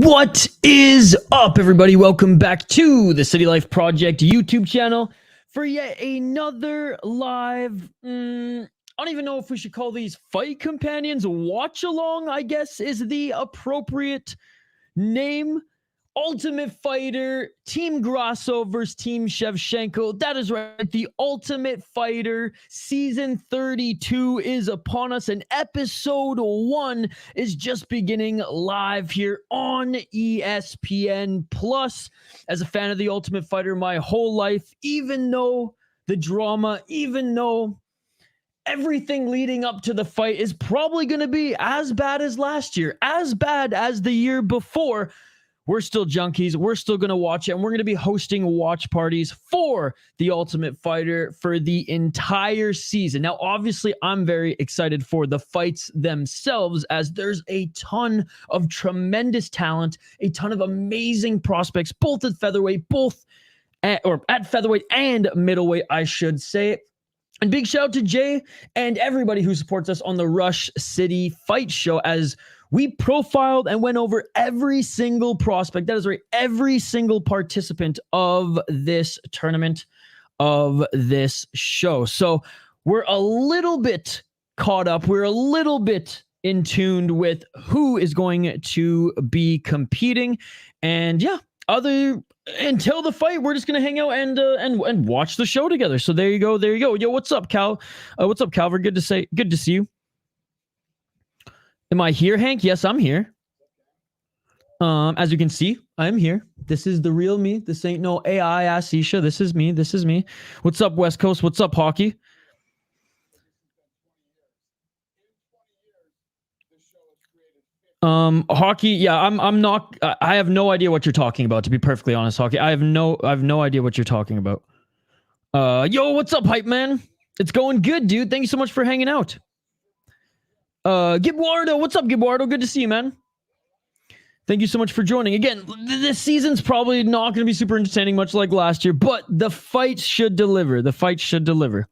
What is up, everybody? Welcome back to the City Life Project YouTube channel for yet another live, I don't even know if we should call these fight companions. Watch along, I guess, is the appropriate name. Ultimate Fighter, Team Grasso versus Team Shevchenko. That is right. The Ultimate Fighter Season 32 is upon us, and Episode 1 is just beginning live here on ESPN+. As a fan of The Ultimate Fighter my whole life, even though the drama, even though everything leading up to the fight is probably going to be as bad as last year, as bad as the year before, we're still junkies. We're still going to watch it, and we're going to be hosting watch parties for The Ultimate Fighter for the entire season. Now, obviously, I'm very excited for the fights themselves, as there's a ton of tremendous talent, a ton of amazing prospects, both at featherweight, at featherweight and middleweight, I should say. And big shout out to Jay and everybody who supports us on the Rush City Fight Show, as we profiled and went over every single prospect. That is right, every single participant of this tournament, of this show. So we're a little bit caught up. We're a little bit in tune with who is going to be competing. And yeah, until the fight, we're just gonna hang out and watch the show together. So there you go, there you go. Yo, what's up, Cal? What's up, Calvert? Good to see you. Am I here, Hank? Yes, I'm here. As you can see, I'm here. This is the real me. This ain't no AI ass Isha. This is me. This is me. What's up, West Coast? What's up, Hockey? Hockey, yeah, I'm not, I have no idea what you're talking about, to be perfectly honest, Hockey. I have no idea what you're talking about. Yo, what's up, hype man? It's going good, dude. Thank you so much for hanging out. Gibwardo, what's up, Gibwardo? Good to see you, man. Thank you so much for joining. Again, this season's probably not going to be super entertaining, much like last year, but the fight should deliver. The fight should deliver.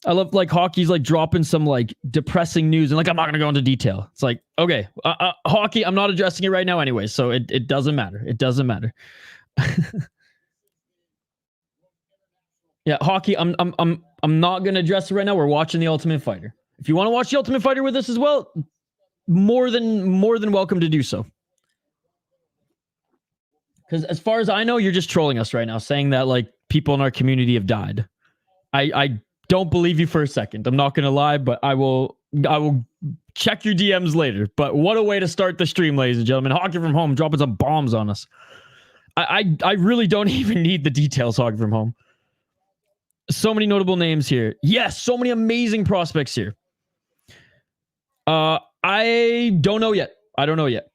I love, like, Hockey's, like, dropping some, like, depressing news, and, like, I'm not going to go into detail. It's like, okay, Hockey, I'm not addressing it right now anyway, so it doesn't matter. It doesn't matter. Yeah, Hockey, I'm not going to address it right now. We're watching The Ultimate Fighter. If you want to watch The Ultimate Fighter with us as well, more than welcome to do so. Because as far as I know, you're just trolling us right now, saying that, like, people in our community have died. I don't believe you for a second. I'm not going to lie, but I will check your DMs later. But what a way to start the stream, ladies and gentlemen. Hockey from home dropping some bombs on us. I really don't even need the details, Hockey from home. So many notable names here. Yes, so many amazing prospects here. I don't know yet. I don't know yet.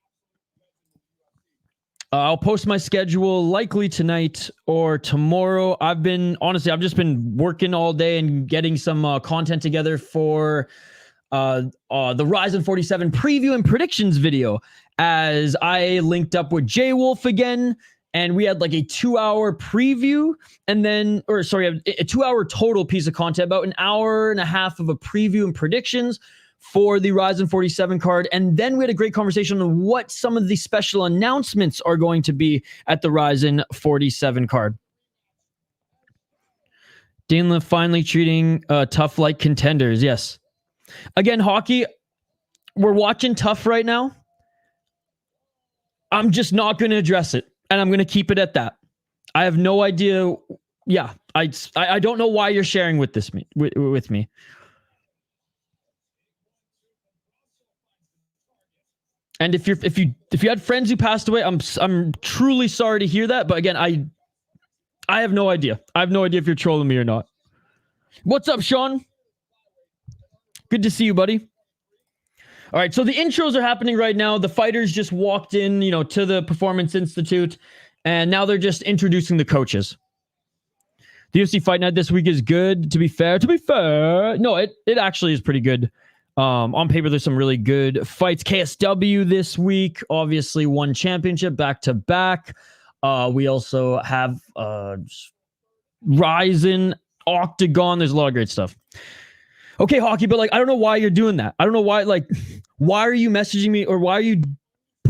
I'll post my schedule likely tonight or tomorrow. Honestly, I've just been working all day and getting some content together for the Ryzen 47 preview and predictions video, as I linked up with J Wolf again. And we had like a 2-hour preview, and then, a 2-hour total piece of content, about an hour and a half of a preview and predictions for the Ryzen 47 card. And then we had a great conversation on what some of the special announcements are going to be at the Ryzen 47 card. Dana finally treating TUF like contenders. Yes. Again, Hockey, we're watching TUF right now. I'm just not going to address it. And I'm going to keep it at that. I have no idea. Yeah, I don't know why you're sharing with me. And if you had friends who passed away, I'm truly sorry to hear that. But again, I have no idea. I have no idea if you're trolling me or not. What's up, Sean? Good to see you, buddy. All right, so the intros are happening right now. The fighters just walked in, to the Performance Institute, and now they're just introducing the coaches. The UFC Fight Night this week is good, to be fair. No, it actually is pretty good. On paper, there's some really good fights. KSW this week, obviously won championship back-to-back. We also have Ryzen, Octagon. There's a lot of great stuff. Okay, Hockey, but like, I don't know why you're doing that. I don't know why, like, why are you messaging me, or why are you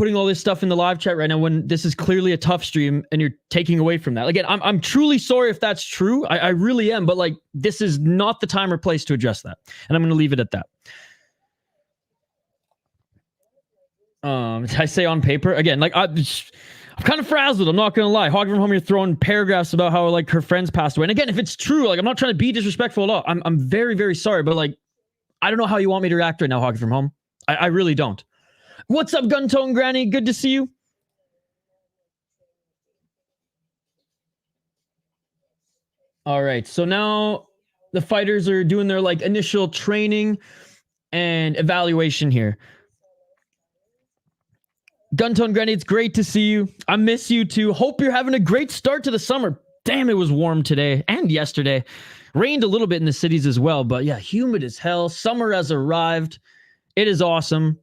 putting all this stuff in the live chat right now when this is clearly a TUF stream and you're taking away from that. Again, I'm truly sorry if that's true. I really am, but like this is not the time or place to address that. And I'm going to leave it at that. Did I say on paper? Again, like I'm kind of frazzled. I'm not going to lie. Hockey from Home, you're throwing paragraphs about how like her friends passed away. And again, if it's true, like I'm not trying to be disrespectful at all. I'm very, very sorry, but like I don't know how you want me to react right now, Hockey from Home. I really don't. What's up, Gun Tone Granny? Good to see you. All right, so now the fighters are doing their like initial training and evaluation here. Gun Tone Granny, it's great to see you. I miss you too. Hope you're having a great start to the summer. Damn, it was warm today and yesterday. Rained a little bit in the cities as well, but yeah, humid as hell. Summer has arrived. It is awesome.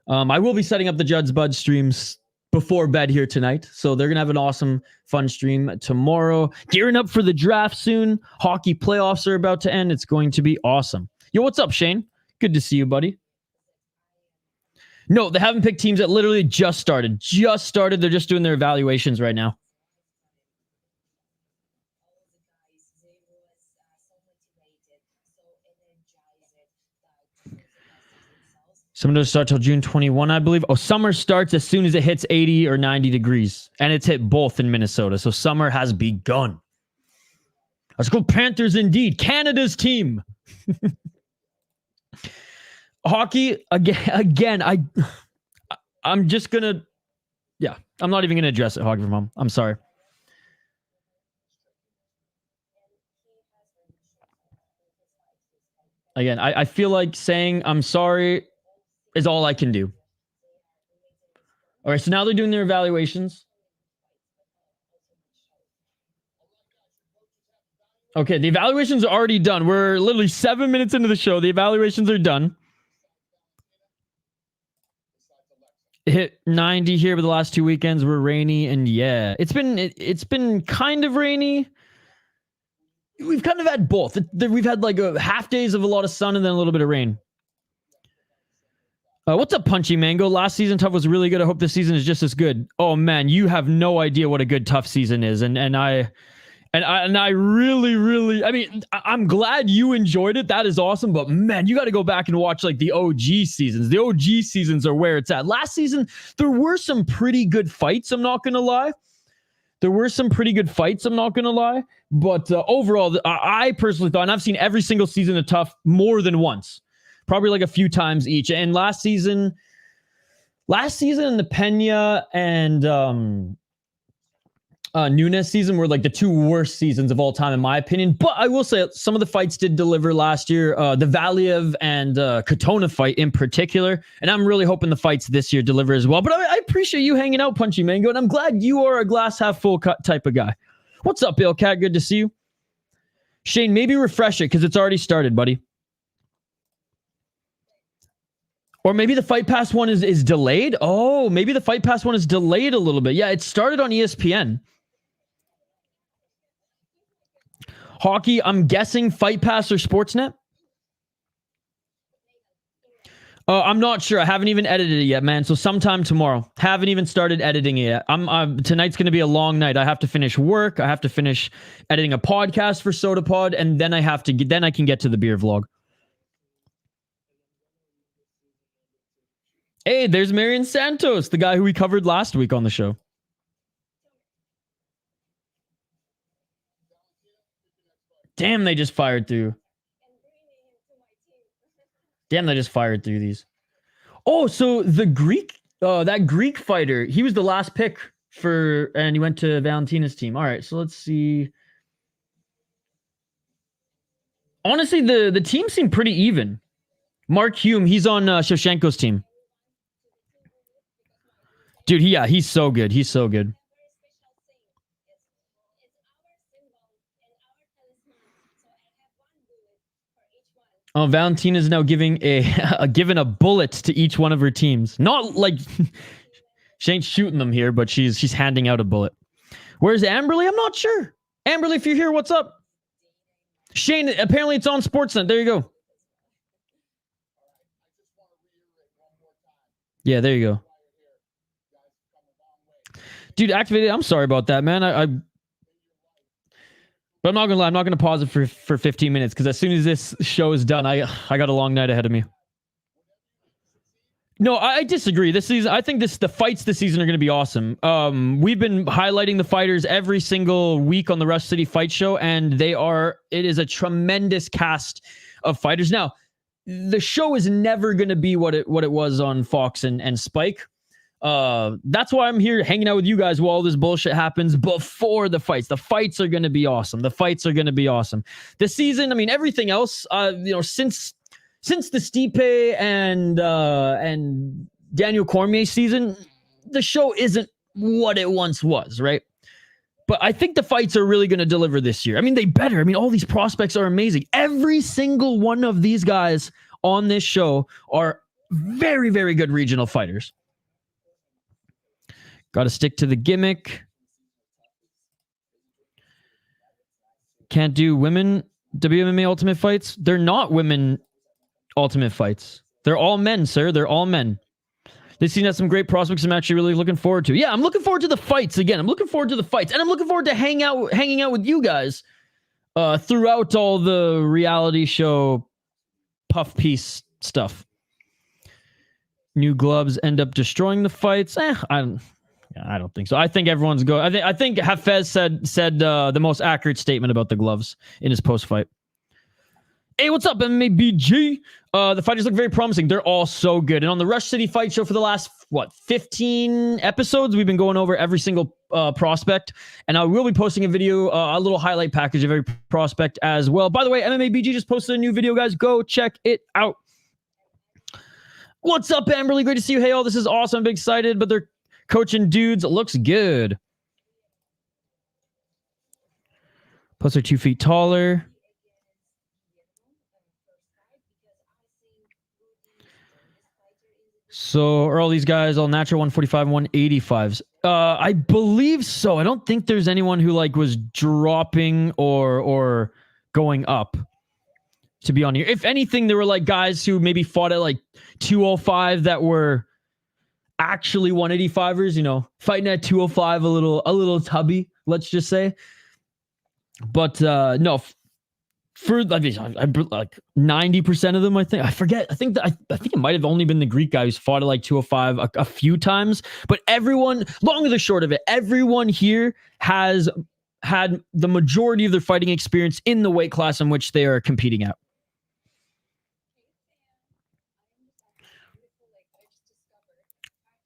I will be setting up the Judd's Bud streams before bed here tonight. So they're going to have an awesome, fun stream tomorrow. Gearing up for the draft soon. Hockey playoffs are about to end. It's going to be awesome. Yo, what's up, Shane? Good to see you, buddy. No, they haven't picked teams that literally just started. They're just doing their evaluations right now. Summer doesn't start till June 21, I believe. Oh, summer starts as soon as it hits 80 or 90 degrees. And it's hit both in Minnesota. So summer has begun. Let's go Panthers indeed. Canada's team. Hockey, again, I'm just going to... Yeah, I'm not even going to address it, Hockey from Home. I'm sorry. Again, I feel like saying I'm sorry is all I can do. All right, so now they're doing their evaluations. Okay, the evaluations are already done. We're literally 7 minutes into the show. The evaluations are done. It hit 90 here, but the last 2 weekends were rainy, and yeah, it's been kind of rainy. We've kind of had both. We've had like half days of a lot of sun and then a little bit of rain. What's up, Punchy Mango? Last season, TUF was really good. I hope this season is just as good. Oh man, you have no idea what a good TUF season is, and I really, I mean, I'm glad you enjoyed it. That is awesome. But man, you got to go back and watch like the OG seasons. The OG seasons are where it's at. Last season, there were some pretty good fights. I'm not gonna lie. But overall, I personally thought, and I've seen every single season of TUF more than once. Probably like a few times each. And last season the Pena and Nunes season were like the two worst seasons of all time, in my opinion. But I will say some of the fights did deliver last year. The Valiev and Katona fight in particular. And I'm really hoping the fights this year deliver as well. But I appreciate you hanging out, Punchy Mango. And I'm glad you are a glass half full type of guy. What's up, Bill Cat? Good to see you. Shane, maybe refresh it because it's already started, buddy. Or maybe the Fight Pass one is delayed. Oh, maybe the Fight Pass one is delayed a little bit. Yeah, it started on ESPN. Hockey, I'm guessing Fight Pass or Sportsnet. I'm not sure. I haven't even edited it yet, man. So sometime tomorrow. Haven't even started editing it yet. Tonight's going to be a long night. I have to finish work. I have to finish editing a podcast for SodaPod, and then I can get to the beer vlog. Hey, there's Mairon Santos, the guy who we covered last week on the show. Damn, they just fired through. Damn, they just fired through these. Oh, so the Greek, that Greek fighter, he was the last pick and he went to Valentina's team. All right, so let's see. Honestly, the team seemed pretty even. Mark Hulme, he's on Shevchenko's team. Dude, he's so good. He's so good. Oh, Valentina is now giving a bullet to each one of her teams. Not like she ain't shooting them here, but she's handing out a bullet. Where's Amberly? I'm not sure. Amberly, if you're here, what's up? Shane, apparently it's on Sportsnet. There you go. Yeah, there you go. Dude, activated. I'm sorry about that, man. But I'm not gonna lie. I'm not gonna pause it for 15 minutes because as soon as this show is done, I got a long night ahead of me. No, I disagree. This season, I think the fights this season are going to be awesome. We've been highlighting the fighters every single week on the Rush City Fight Show, and it is a tremendous cast of fighters. Now, the show is never going to be what it was on Fox and Spike. That's why I'm here hanging out with you guys while all this bullshit happens before the fights. The fights are going to be awesome. The fights are going to be awesome. This season, I mean, everything else, since the Stipe and Daniel Cormier season, the show isn't what it once was, right? But I think the fights are really going to deliver this year. I mean, they better. I mean, all these prospects are amazing. Every single one of these guys on this show are very, very good regional fighters. Got to stick to the gimmick. Can't do women WMMA Ultimate fights. They're not women Ultimate fights. They're all men, sir. They're all men. This season has some great prospects I'm actually really looking forward to. Yeah, I'm looking forward to the fights again. I'm looking forward to the fights. And I'm looking forward to hanging out with you guys throughout all the reality show puff piece stuff. New gloves end up destroying the fights. I don't think so. I think everyone's going. I think Hafez said the most accurate statement about the gloves in his post-fight. Hey, what's up, MABG? The fighters look very promising. They're all so good. And on the Rush City Fight Show for the last, 15 episodes, we've been going over every single prospect. And I will be posting a video, a little highlight package of every prospect as well. By the way, MMABG just posted a new video, guys. Go check it out. What's up, Amberly? Great to see you. Hey, all, this is awesome. I'm excited, but they're coaching dudes. It looks good. Plus, they're 2 feet taller. So are all these guys all natural 145, 185s? I believe so. I don't think there's anyone who was dropping or going up to be on here. If anything, there were guys who maybe fought at 205 that were actually 185ers, fighting at 205 a little tubby, let's just say. But no, for 90% of them, I think. I forget. I think it might have only been the Greek guy who's fought at 205 a few times. But everyone, long or the short of it, everyone here has had the majority of their fighting experience in the weight class in which they are competing at.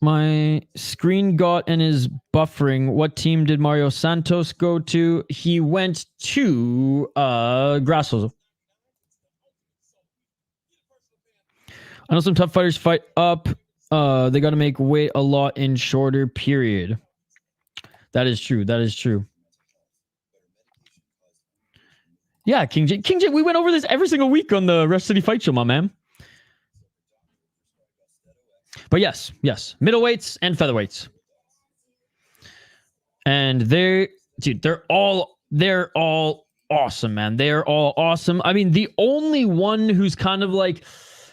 My screen got and is buffering. What team did Mairon Santos go to? He went to Grasso. I know some tough fighters fight up. They got to make weight a lot in shorter period. That is true. That is true. Yeah, King J. We went over this every single week on the Rush City Fight Show, my man. But yes, middleweights and featherweights. And they're all awesome, man. They're all awesome. I mean, the only one who's kind of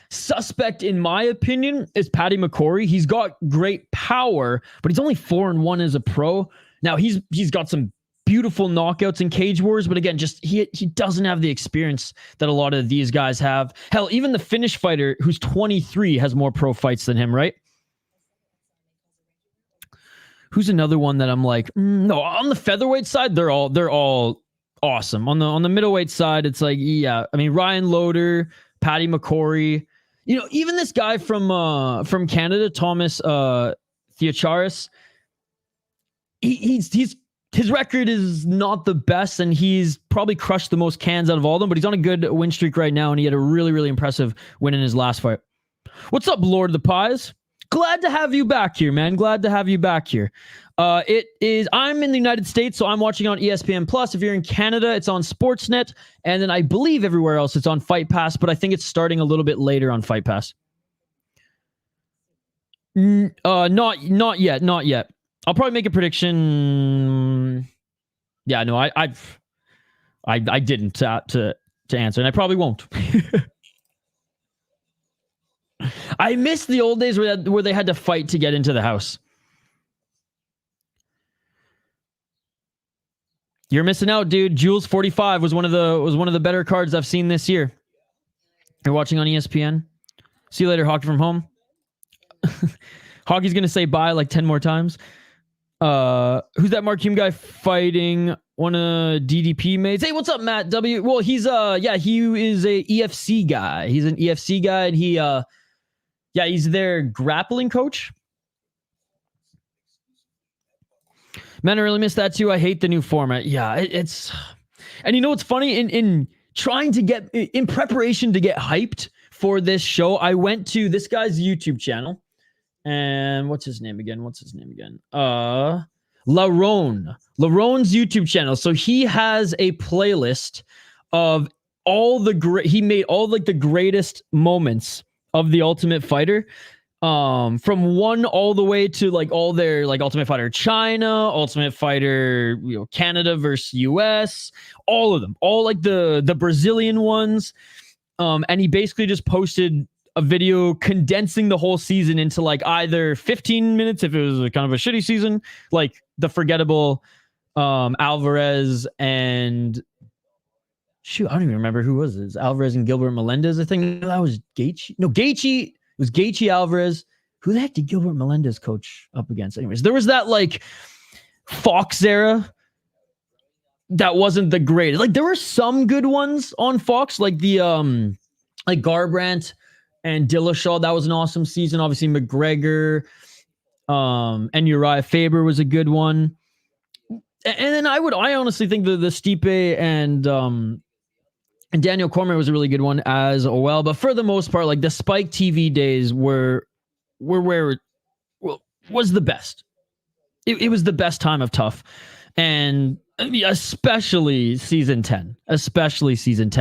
suspect, in my opinion, is Paddy McCorry. He's got great power, but he's only 4-1 as a pro. Now he's got some beautiful knockouts in Cage Wars, but again, just he doesn't have the experience that a lot of these guys have. Hell, even the Finnish fighter who's 23 has more pro fights than him, right? Who's another one that I'm no, on the featherweight side, they're all awesome. On the middleweight side, it's yeah, I mean, Ryan Loder, Paddy McCorry, even this guy from Canada, Thomas Theocharis, his record is not the best, and he's probably crushed the most cans out of all of them, but he's on a good win streak right now, and he had a really, really impressive win in his last fight. What's up, Lord of the Pies? Glad to have you back here, man. Glad to have you back here. I'm in the United States, so I'm watching on ESPN Plus. If you're in Canada, it's on Sportsnet, and then I believe everywhere else it's on Fight Pass, but I think it's starting a little bit later on Fight Pass. Not yet. I'll probably make a prediction. Yeah, no, I didn't to answer, and I probably won't. I miss the old days where they had to fight to get into the house. You're missing out, dude. Jules 45 was one of the better cards I've seen this year. You're watching on ESPN. See you later, Hockey from Home. Hockey's gonna say bye like 10 more times. Who's that Mark Hume guy fighting one of DDP mates? Hey, what's up, Matt W? Well, he's he is a EFC guy. He's an EFC guy, and he's their grappling coach. Man, I really missed that too. I hate the new format. Yeah, it's and you know what's funny? In trying to get in preparation to get hyped for this show, I went to this guy's YouTube channel. And what's his name again? Laron's YouTube channel. So he has a playlist of all the he made all like the greatest moments of the Ultimate Fighter. From 1 all the way to like all their like Ultimate Fighter China, Ultimate Fighter, Canada versus US, all of them, all like the Brazilian ones. And he basically just posted a video condensing the whole season into like either 15 minutes if it was kind of a shitty season, like the forgettable Alvarez and shoot, I don't even remember who was this. Alvarez and Gilbert Melendez. I think that was Gaethje. No, Gaethje. It was Gaethje Alvarez. Who the heck did Gilbert Melendez coach up against? Anyways, there was that like Fox era that wasn't the greatest. Like there were some good ones on Fox, like the like Garbrandt and Dillashaw. That was an awesome season. Obviously McGregor and Uriah Faber was a good one. And then I honestly think the Stipe and Daniel Cormier was a really good one as well. But for the most part, like the Spike TV days were where it was the best. It was the best time of TUF. And especially season 10,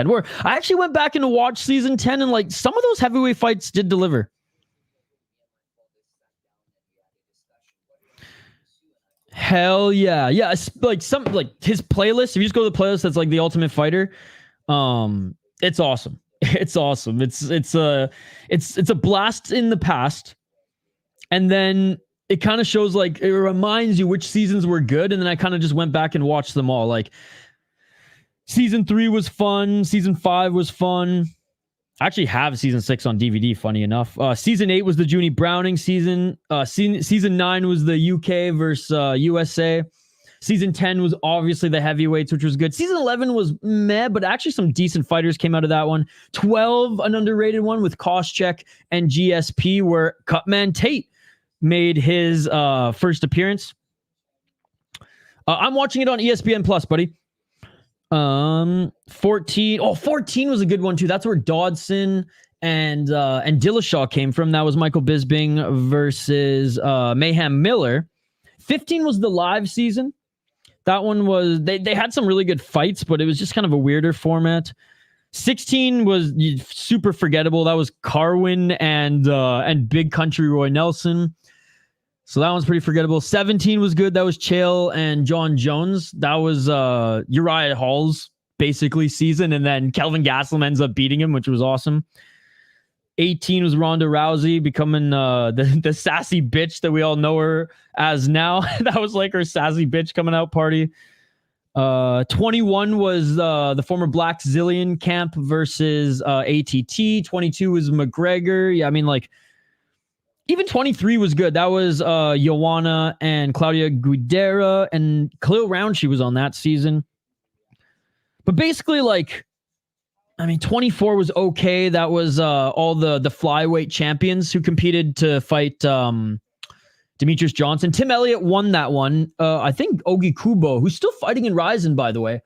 where I actually went back and watched season 10 and like some of those heavyweight fights did deliver. Hell yeah. Yeah. Like his playlist, if you just go to the playlist, that's like the Ultimate Fighter. It's awesome. It's awesome. It's a blast in the past. And then it kind of shows like it reminds you which seasons were good. And then I kind of just went back and watched them all. Like season 3 was fun. Season 5 was fun. I actually have season 6 on DVD, funny enough. Season 8 was the Junie Browning season. Season 9 was the UK versus USA. Season 10 was obviously the heavyweights, which was good. Season 11 was meh, but actually some decent fighters came out of that one. 12, an underrated one with Koscheck and GSP, where Cutman Tate made his first appearance. I'm watching it on ESPN Plus, buddy. 14. Oh, 14 was a good one too. That's where Dodson and Dillashaw came from. That was Michael Bisping versus Mayhem Miller. 15 was the live season. That one was they had some really good fights, but it was just kind of a weirder format. 16 was super forgettable. That was Carwin and Big Country Roy Nelson. So that one's pretty forgettable. 17 was good. That was Chael and John Jones. That was Uriah Hall's basically season. And then Kelvin Gastelum ends up beating him, which was awesome. 18 was Ronda Rousey becoming the sassy bitch that we all know her as now. That was like her sassy bitch coming out party. 21 was the former Black Zillion camp versus ATT. 22 was McGregor. Yeah, I mean, like, even 23 was good. That was Joanna and Claudia Guidera, and Khalil Roundtree was on that season. But basically, like, I mean, 24 was okay. That was all the flyweight champions who competed to fight Demetrius Johnson. Tim Elliott won that one. I think Ogi Kubo, who's still fighting in Ryzen, by the way.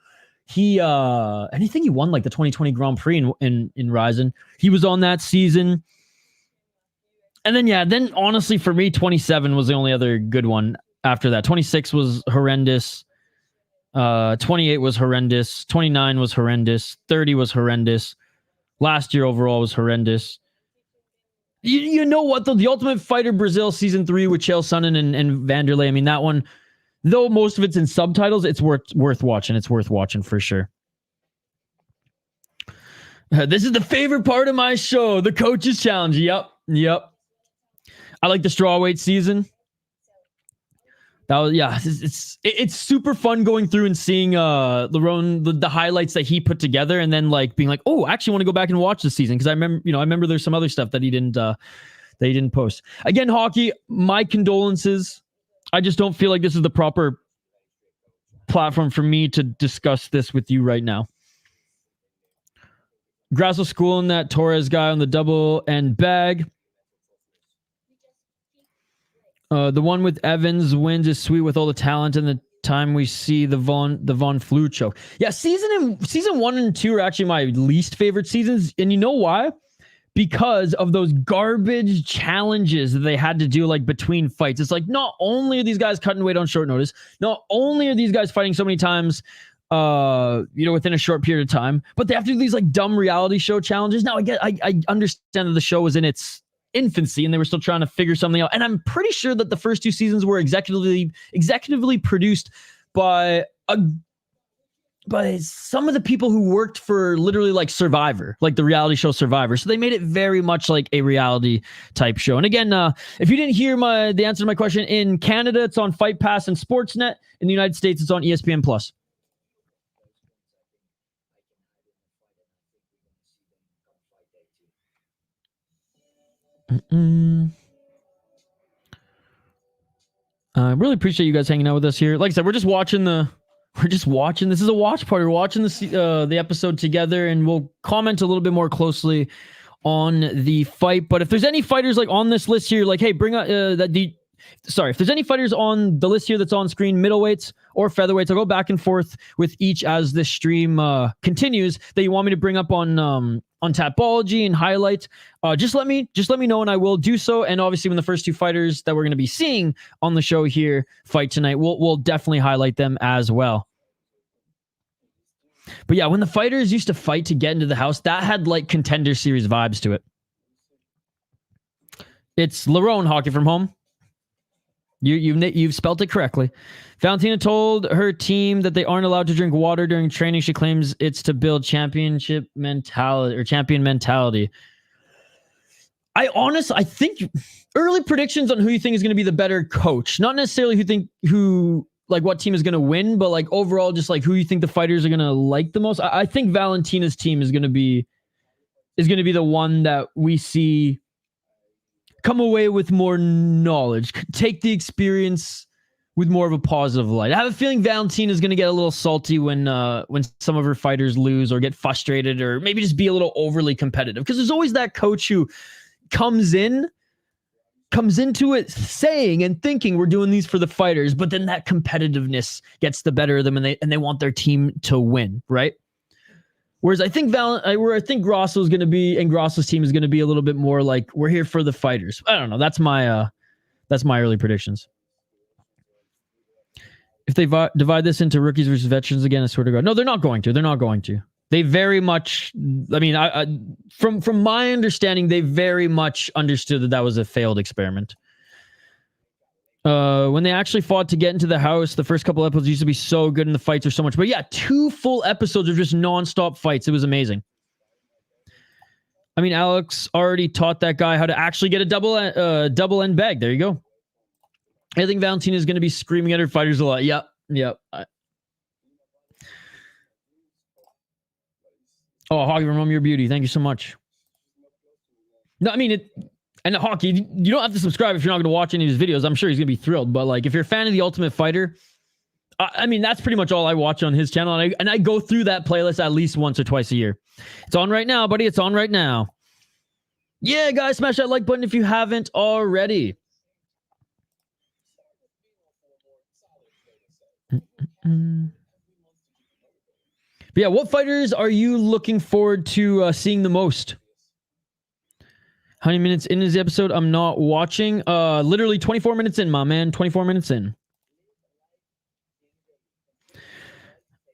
I think he won like the 2020 Grand Prix in Ryzen. He was on that season. And then honestly for me, 27 was the only other good one after that. 26 was horrendous. 28 was horrendous. 29 was horrendous. 30 was horrendous. Last year overall was horrendous. You know what though? The Ultimate Fighter Brazil season 3 with Chael Sonnen and Vanderlei. I mean, that one, though most of it's in subtitles, it's worth watching. It's worth watching for sure. This is the favorite part of my show, the Coaches Challenge. Yep. I like the strawweight season. That was, yeah, it's super fun going through and seeing Lerone, the highlights that he put together, and then like being like, oh, I actually want to go back and watch this season, because I remember there's some other stuff that he didn't post. Again, hockey, my condolences. I just don't feel like this is the proper platform for me to discuss this with you right now. Grasso schooling that Torres guy on the double end bag. The one with Evans wins is sweet with all the talent and the time we see the Von Flue choke. Yeah, season 1 and 2 are actually my least favorite seasons. And you know why? Because of those garbage challenges that they had to do like between fights. It's like, not only are these guys cutting weight on short notice, not only are these guys fighting so many times within a short period of time, but they have to do these like dumb reality show challenges. Now I understand that the show was in its infancy and they were still trying to figure something out, and I'm pretty sure that the first 2 seasons were executively produced by some of the people who worked for literally like Survivor, like the reality show Survivor. So they made it very much like a reality type show. And again, if you didn't hear the answer to my question, in Canada it's on Fight Pass and Sportsnet. In the United States it's on ESPN Plus. I really appreciate you guys hanging out with us here. Like I said, we're just watching. This is a watch party. We're watching the episode together, and we'll comment a little bit more closely on the fight. But if there's any fighters like on this list here, like, hey, bring up if there's any fighters on the list here that's on screen, middleweights or featherweights, I'll go back and forth with each as this stream continues, that you want me to bring up on Tapology and highlight. Just let me know, and I will do so. And obviously, when the first 2 fighters that we're going to be seeing on the show here fight tonight, we'll definitely highlight them as well. But yeah, when the fighters used to fight to get into the house, that had like Contender Series vibes to it. It's Lerone, hockey from home. You've spelt it correctly. Valentina told her team that they aren't allowed to drink water during training. She claims it's to build champion mentality. I think early predictions on who you think is going to be the better coach, not necessarily what team is going to win, but like overall, just like who you think the fighters are going to like the most. I think Valentina's team is going to be the one that we see come away with more knowledge, take the experience with more of a positive light. I have a feeling Valentina is going to get a little salty when some of her fighters lose or get frustrated, or maybe just be a little overly competitive, because there's always that coach who comes into it saying and thinking we're doing these for the fighters, but then that competitiveness gets the better of them, and they want their team to win, right? Whereas I think Grasso is going to be, and Grasso's team is going to be a little bit more like, we're here for the fighters. I don't know. That's my early predictions. If they divide this into rookies versus veterans again, I swear to God, no, they're not going to. They're not going to. They very much. I mean, from my understanding, they very much understood that was a failed experiment. When they actually fought to get into the house, the first couple episodes used to be so good and the fights are so much. But yeah, 2 full episodes of just nonstop fights. It was amazing. I mean, Alex already taught that guy how to actually get a double end bag. There you go. I think Valentina is going to be screaming at her fighters a lot. Yep. Hockey from Home, your beauty. Thank you so much. No, I mean, and hockey, you don't have to subscribe if you're not going to watch any of his videos. I'm sure he's going to be thrilled. But like, if you're a fan of The Ultimate Fighter, I mean, that's pretty much all I watch on his channel. And I go through that playlist at least once or twice a year. It's on right now, buddy. It's on right now. Yeah, guys, smash that like button if you haven't already. But yeah, what fighters are you looking forward to seeing the most? How many minutes in is the episode? I'm not watching. Literally 24 minutes in, my man. 24 minutes in.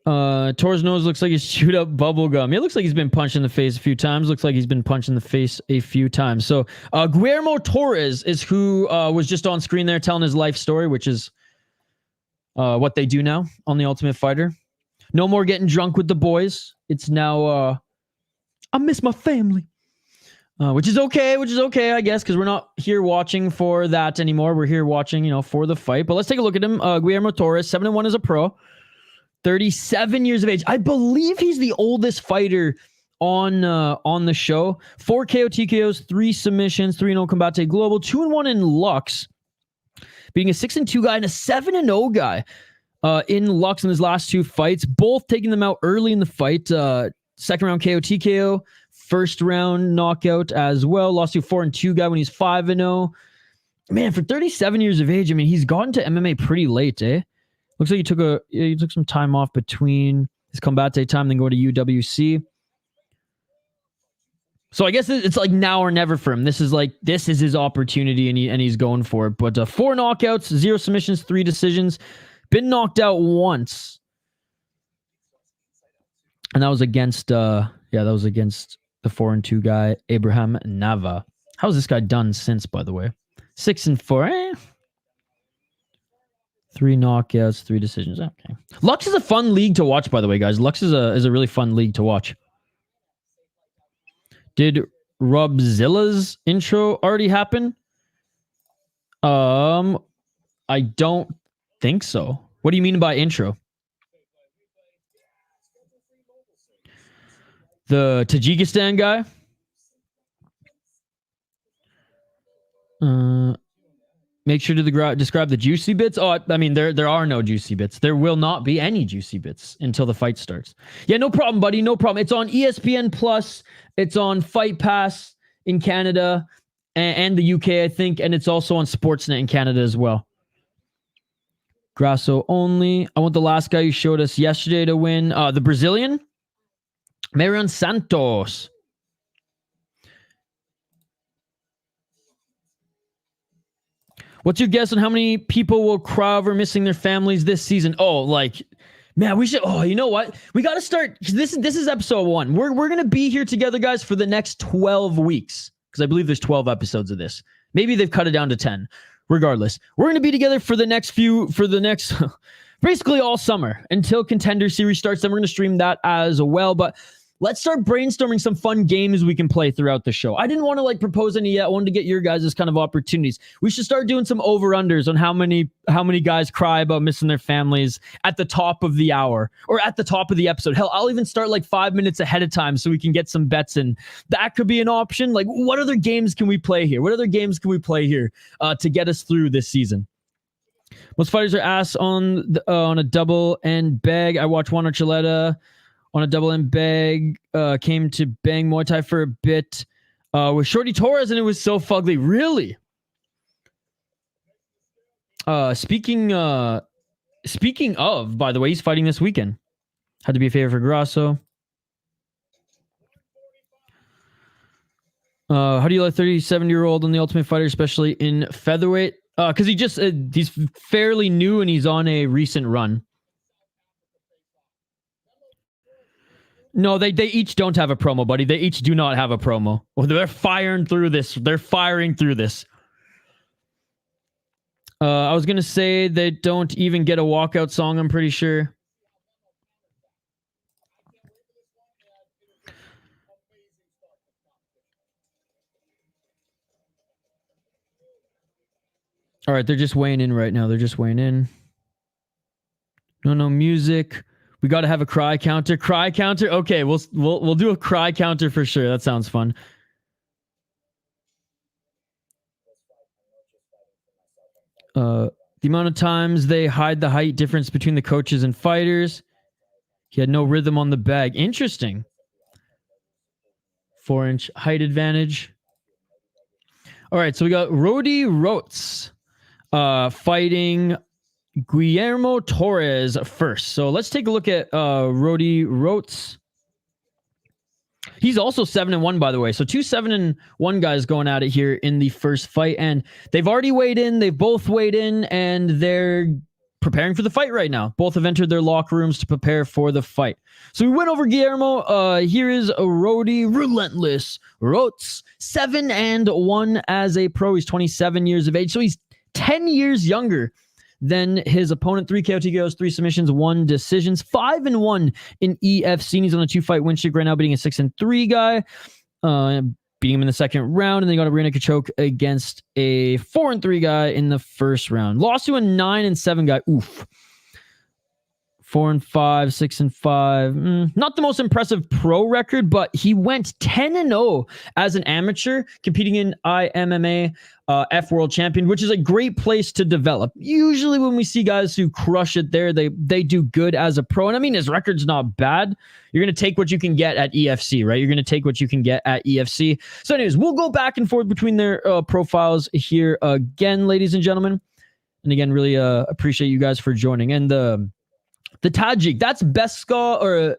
Torres' nose looks like he's chewed up bubble gum. It looks like he's been punched in the face a few times. Looks like he's been punched in the face a few times. So Guillermo Torres is who was just on screen there telling his life story, which is what they do now on The Ultimate Fighter. No more getting drunk with the boys. It's now, I miss my family. which is okay, I guess, because we're not here watching for that anymore. We're here watching, you know, for the fight. But let's take a look at him. Guillermo Torres, 7-1 as a pro, 37 years of age. I believe he's the oldest fighter on the show. 4 KO TKOs, 3 submissions, 3-0 Combate Global, 2-1 in Lux, beating a 6-2 guy and a 7-0 guy in Lux in his last 2 fights, both taking them out early in the fight. Second round KO TKO, first round knockout as well. Lost to a 4-2 guy when he's 5-0. Man, for 37 years of age, I mean, he's gotten to MMA pretty late, eh? Looks like he took some time off between his Combate time, then go to UWC. So I guess it's like now or never for him. This is his opportunity, and he's going for it. But 4 knockouts, 0 submissions, 3 decisions. Been knocked out once, and that was against the 4-2 guy, Abraham Nava. How's this guy done since, by the way? 6-4. 3 knockouts, 3 decisions. Okay. Lux is a fun league to watch, by the way, guys. Lux is a really fun league to watch. Did Robzilla's intro already happen? I don't think so. What do you mean by intro? The Tajikistan guy? Make sure to describe the juicy bits. Oh, I mean, there are no juicy bits. There will not be any juicy bits until the fight starts. Yeah, no problem, buddy. No problem. It's on ESPN Plus. It's on Fight Pass in Canada and the UK, I think. And it's also on Sportsnet in Canada as well. Grasso only. I want the last guy you showed us yesterday to win. The Brazilian, Mairon Santos. What's your guess on how many people will cry over missing their families this season? Oh, like, man, we should. Oh, you know what? We got to start. This is episode 1. We're gonna be here together, guys, for the next 12 weeks because I believe there's 12 episodes of this. Maybe they've cut it down to 10. Regardless, we're gonna be together for the next basically all summer until Contender Series starts. Then we're gonna stream that as well. But let's start brainstorming some fun games we can play throughout the show. I didn't want to propose any yet. I wanted to get your guys' kind of opportunities. We should start doing some over-unders on how many guys cry about missing their families at the top of the hour or at the top of the episode. Hell, I'll even start 5 minutes ahead of time so we can get some bets in. That could be an option. What other games can we play here? To get us through this season? Most fighters are asked on a double end bag. I watched Juan Archuleta on a double end bag, came to bang Muay Thai for a bit with Shorty Torres, and it was so fugly. Really? Speaking of, by the way, he's fighting this weekend. Had to be a favor for Grasso. How do you like 37-year-old on the Ultimate Fighter, especially in featherweight? Because he's fairly new and he's on a recent run. No, they each don't have a promo, buddy. They each do not have a promo. Well, they're firing through this. I was going to say they don't even get a walkout song, I'm pretty sure. All right, they're just weighing in right now. No music. We got to have a cry counter. Okay, we'll do a cry counter for sure. That sounds fun. The amount of times they hide the height difference between the coaches and fighters. He had no rhythm on the bag. Interesting. 4-inch height advantage. All right, so we got Roedie Roets fighting Guillermo Torres first. So let's take a look at Roedie Roets. He's also 7-1, by the way. So 2 7-1 guys going at it here in the first fight. And they've already weighed in. They've both weighed in. And they're preparing for the fight right now. Both have entered their locker rooms to prepare for the fight. So we went over Guillermo. Here is Roedie Relentless Roets. 7-1 as a pro. He's 27 years of age. So he's 10 years younger than his opponent. 3 KO TKOs, 3 submissions, 1 decisions, 5-1 in EFC. And he's on a 2-fight win streak right now, beating a 6-3 guy. beating him in the second round, and then got a rear naked choke against a 4-3 guy in the first round. Lost to a 9-7 guy. Oof. 4-5, 6-5. Not the most impressive pro record, but he went 10-0 as an amateur, competing in IMMA F World Champion, which is a great place to develop. Usually when we see guys who crush it there, they do good as a pro. And I mean, his record's not bad. You're going to take what you can get at EFC, right? You're going to take what you can get at EFC. So anyways, we'll go back and forth between their profiles here again, ladies and gentlemen. And again, really appreciate you guys for joining. And the Tajik, that's Bekhzod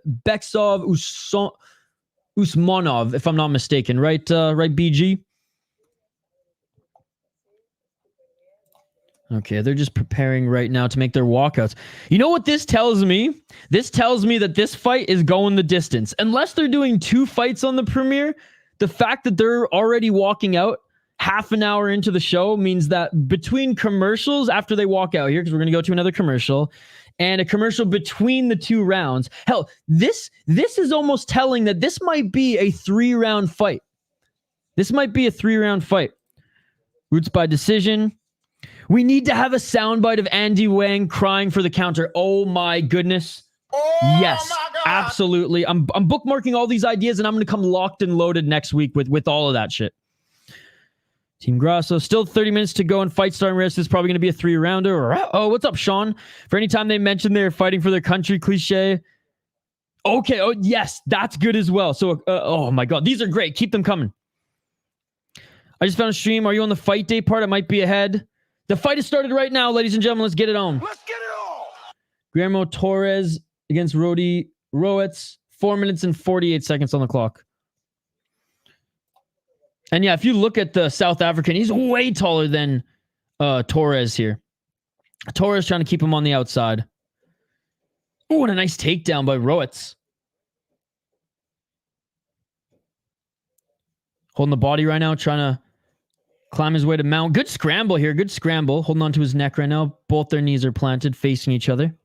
Usmonov, if I'm not mistaken, right? Right, BG? Okay, they're just preparing right now to make their walkouts. You know what this tells me? This tells me that this fight is going the distance. Unless they're doing 2 fights on the premiere, the fact that they're already walking out half an hour into the show means that between commercials, after they walk out here, because we're going to go to another commercial, and a commercial between the 2 rounds. Hell, this is almost telling that this might be a 3-round fight. This might be a 3-round fight. Roots by decision. We need to have a soundbite of Andy Wang crying for the counter. Oh my goodness. Oh, yes, absolutely. I'm bookmarking all these ideas, and I'm going to come locked and loaded next week with all of that shit. Team Grasso, still 30 minutes to go in fight starting rest. This is probably going to be a 3-rounder. Oh, what's up, Sean? For any time they mention they're fighting for their country cliche. Okay, oh, yes, that's good as well. So, oh my God, these are great. Keep them coming. I just found a stream. Are you on the fight day part? I might be ahead. The fight has started right now, ladies and gentlemen. Let's get it on. Let's get it on. Guillermo Torres against Roedie Roets. 4 minutes and 48 seconds on the clock. And yeah, if you look at the South African, he's way taller than Torres here. Torres trying to keep him on the outside. Oh, and a nice takedown by Roetz. Holding the body right now, trying to climb his way to mount. Good scramble here. Good scramble. Holding on to his neck right now. Both their knees are planted, facing each other.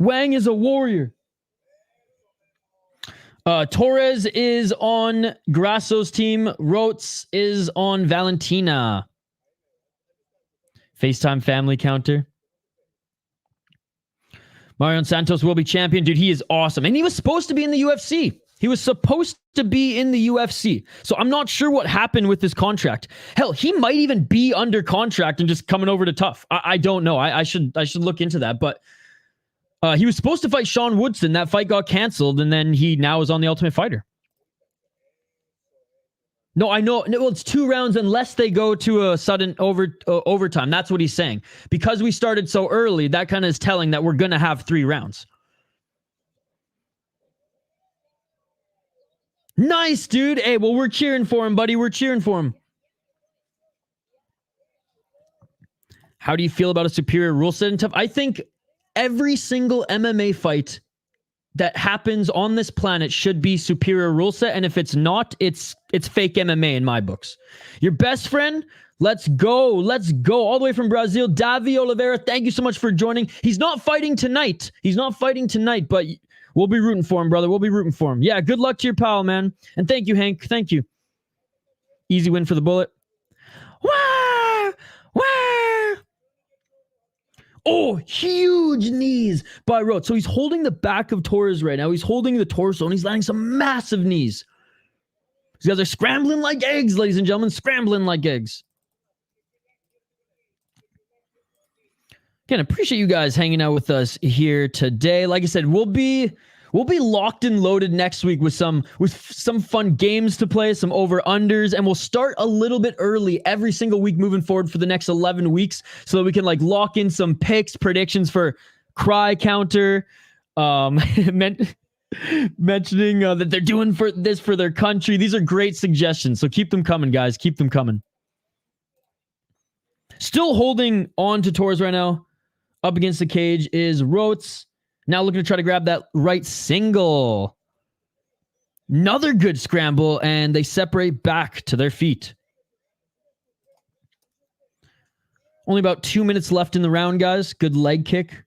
Wang is a warrior. Torres is on Grasso's team. Roitz is on Valentina. FaceTime family counter. Mairon Santos will be champion. Dude, he is awesome. And he was supposed to be in the UFC. He was supposed to be in the UFC. So I'm not sure what happened with his contract. Hell, he might even be under contract and just coming over to TUF. I don't know. I should look into that. But he was supposed to fight Sean Woodson. That fight got canceled, and then he now is on the Ultimate Fighter. No, I know. Well, it's 2 rounds unless they go to a sudden overtime. That's what he's saying. Because we started so early, that kind of is telling that we're going to have 3 rounds. Nice, dude. Hey, well, we're cheering for him, buddy. We're cheering for him. How do you feel about a superior rule set in TUF? I think every single MMA fight that happens on this planet should be superior rule set, and if it's not, it's fake MMA in my books. Your best friend, let's go all the way from Brazil. Davi Oliveira, thank you so much for joining. He's not fighting tonight, but we'll be rooting for him, brother. We'll be rooting for him. Yeah, good luck to your pal, man. And thank you, Hank. Thank you. Easy win for the bullet. Wah! Wah! Oh, huge knees by Roetz. So he's holding the back of Torres right now. He's holding the torso, and he's landing some massive knees. These guys are scrambling like eggs, ladies and gentlemen. Scrambling like eggs. Again, appreciate you guys hanging out with us here today. Like I said, we'll be locked and loaded next week with some fun games to play, some over-unders, and we'll start a little bit early every single week moving forward for the next 11 weeks so that we can like lock in some picks, predictions for Cry Counter, mentioning that they're doing for their country. These are great suggestions, so keep them coming, guys. Keep them coming. Still holding on to Torres right now. Up against the cage is Roetz. Now looking to try to grab that right single. Another good scramble, and they separate back to their feet. Only about 2 minutes left in the round, guys. Good leg kick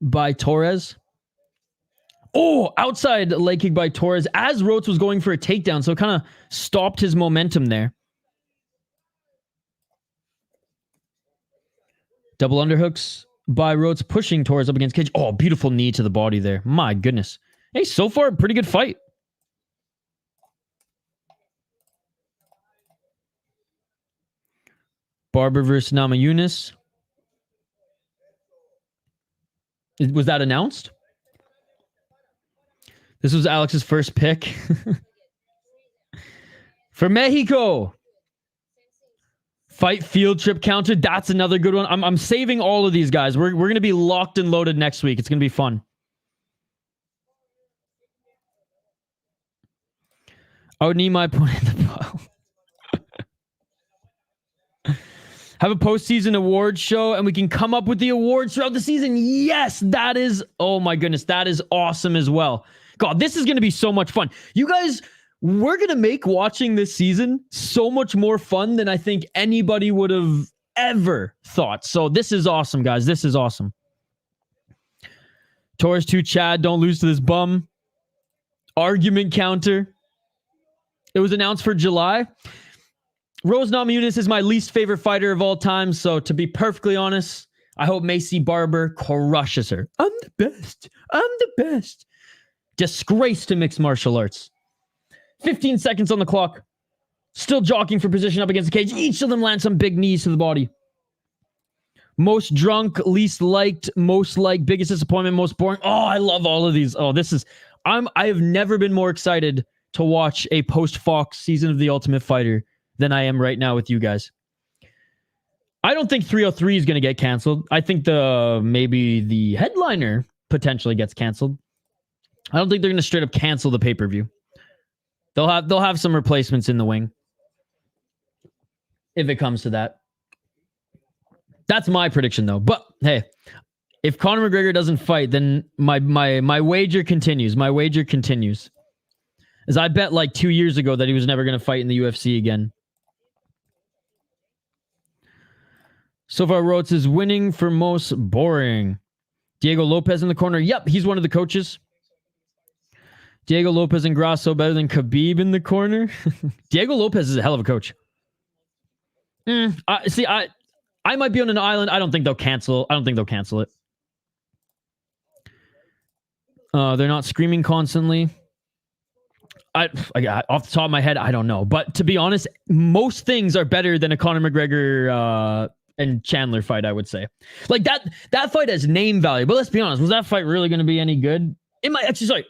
by Torres. Oh, outside leg kick by Torres as Roetz was going for a takedown. So it kind of stopped his momentum there. Double underhooks by Roetz, pushing Torres up against cage. Oh, beautiful knee to the body there. My goodness. Hey, so far, pretty good fight. Barber versus Namajunas. Was that announced? This was Alex's first pick. For Mexico. Fight field trip counter. That's another good one. I'm saving all of these guys. We're going to be locked and loaded next week. It's going to be fun. I would need my point in the pile. Have a postseason awards show and we can come up with the awards throughout the season. Yes, that is, oh my goodness, that is awesome as well. God, this is going to be so much fun. You guys, we're going to make watching this season so much more fun than I think anybody would have ever thought. So this is awesome, guys. This is awesome. Torres to Chad, don't lose to this bum. Argument counter. It was announced for July. Rose Namajunas is my least favorite fighter of all time, so to be perfectly honest, I hope Macy Barber crushes her. I'm the best. I'm the best. Disgrace to mixed martial arts. 15 seconds on the clock. Still jockeying for position up against the cage. Each of them land some big knees to the body. Most drunk, least liked, most liked, biggest disappointment, most boring. Oh, I love all of these. Oh, this is... I have never been more excited to watch a post-Fox season of The Ultimate Fighter than I am right now with you guys. I don't think 303 is going to get canceled. I think maybe the headliner potentially gets canceled. I don't think they're going to straight up cancel the pay-per-view. They'll have some replacements in the wing. If it comes to that. That's my prediction though. But hey, if Conor McGregor doesn't fight, then my wager continues. My wager continues. As I bet like 2 years ago that he was never going to fight in the UFC again. So far, Roetz is winning for most boring. Diego Lopez in the corner. Yep, he's one of the coaches. Diego Lopez and Grasso better than Khabib in the corner. Diego Lopez is a hell of a coach. I might be on an island. I don't think they'll cancel. I don't think they'll cancel it. They're not screaming constantly. Off the top of my head, I don't know. But to be honest, most things are better than a Conor McGregor and Chandler fight, I would say. Like that fight has name value. But let's be honest, was that fight really going to be any good?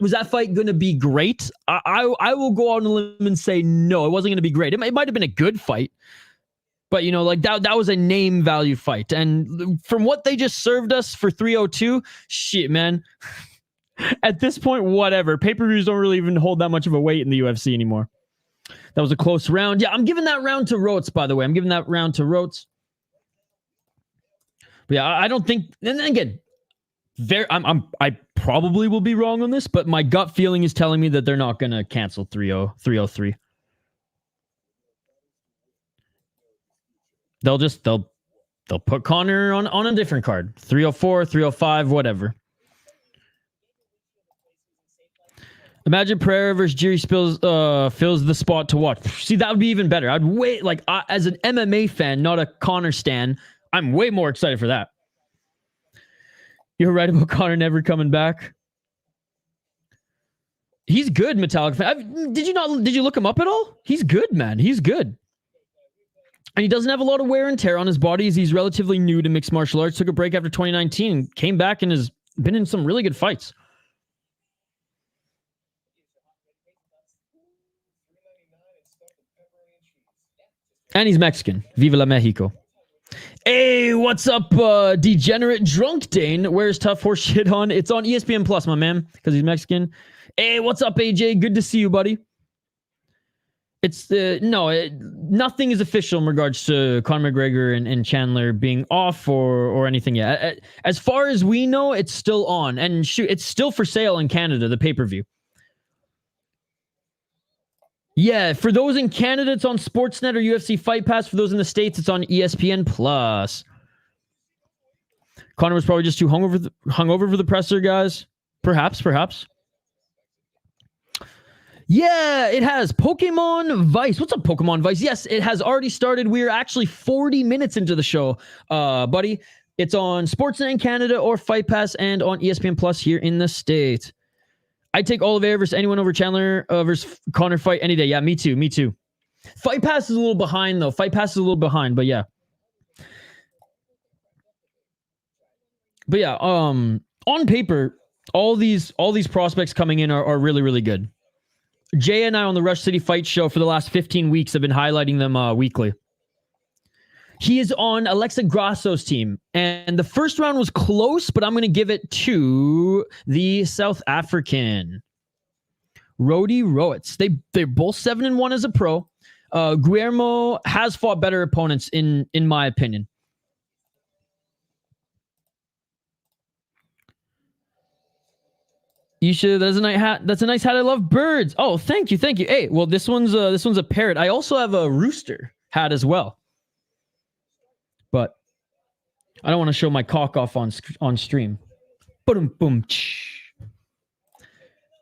Was that fight going to be great? I will go out on a limb and say no, it wasn't going to be great. It might have been a good fight. But, you know, like that was a name value fight. And from what they just served us for 302, shit, man. At this point, whatever. Pay-per-views don't really even hold that much of a weight in the UFC anymore. That was a close round. Yeah, I'm giving that round to Roetz, by the way. I'm giving that round to Roetz. But yeah, I don't think... And again, I probably will be wrong on this, but my gut feeling is telling me that they're not going to cancel 303. They'll put Conor on a different card. 304, 305, whatever. Imagine Pereira versus Jiri fills the spot to watch. See, that would be even better. I'd wait, as an MMA fan, not a Conor stan, I'm way more excited for that. You're right about Conor never coming back. He's good, Metallic fan. Did you look him up at all? He's good, man. He's good. And he doesn't have a lot of wear and tear on his body as he's relatively new to mixed martial arts. Took a break after 2019, came back and has been in some really good fights. And he's Mexican. Viva la Mexico. Hey, what's up, degenerate drunk Dane? Where's Tough Horse Shit on? It's on ESPN Plus, my man, because he's Mexican. Hey, what's up, AJ? Good to see you, buddy. It's nothing is official in regards to Conor McGregor and Chandler being off or anything yet. As far as we know, it's still on, and shoot, it's still for sale in Canada, the pay-per-view. Yeah, for those in Canada, it's on Sportsnet or UFC Fight Pass. For those in the States, it's on ESPN Plus. Conor was probably just too hungover for the presser, guys. Perhaps. Yeah, it has. Pokemon Vice. What's up, Pokemon Vice? Yes, it has already started. We're actually 40 minutes into the show, buddy. It's on Sportsnet in Canada or Fight Pass and on ESPN Plus here in the States. I take Oliveira versus anyone over Chandler versus Connor fight any day. Yeah, me too. Me too. Fight Pass is a little behind, though. Fight Pass is a little behind, but yeah. But yeah, on paper, all these prospects coming in are really, really good. Jay and I on the Rush City Fight Show for the last 15 weeks have been highlighting them weekly. He is on Alexa Grasso's team, and the first round was close, but I'm going to give it to the South African. Roedie Roets. They're both 7-1 as a pro. Guillermo has fought better opponents, in my opinion. You should. That's a nice hat. That's a nice hat. I love birds. Oh, thank you, thank you. Hey, well, this one's a parrot. I also have a rooster hat as well, but I don't want to show my cock off on stream. Boom, boom.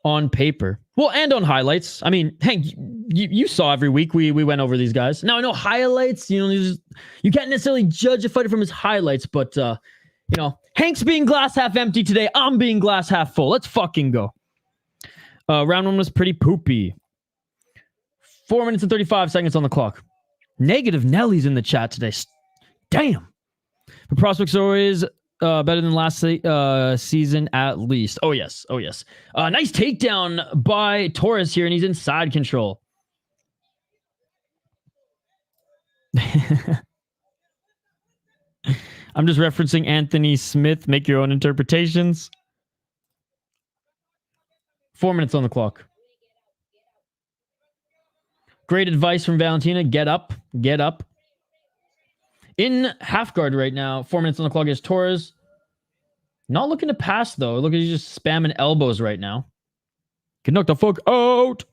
On paper, well, and on highlights. I mean, Hank, you saw every week we went over these guys. Now I know highlights. You can't necessarily judge a fighter from his highlights, but Hank's being glass half empty today. I'm being glass half full. Let's fucking go. Round one was pretty poopy. 4 minutes and 35 seconds on the clock. Negative Nelly's in the chat today. Damn. The prospects are always better than last season at least. Oh, yes. Oh, yes. Nice takedown by Torres here, and he's in side control. I'm just referencing Anthony Smith. Make your own interpretations. 4 minutes on the clock. Great advice from Valentina. Get up. Get up. In half guard right now. 4 minutes on the clock is Torres. Not looking to pass, though. Look at he's just spamming elbows right now. Get knocked the fuck out.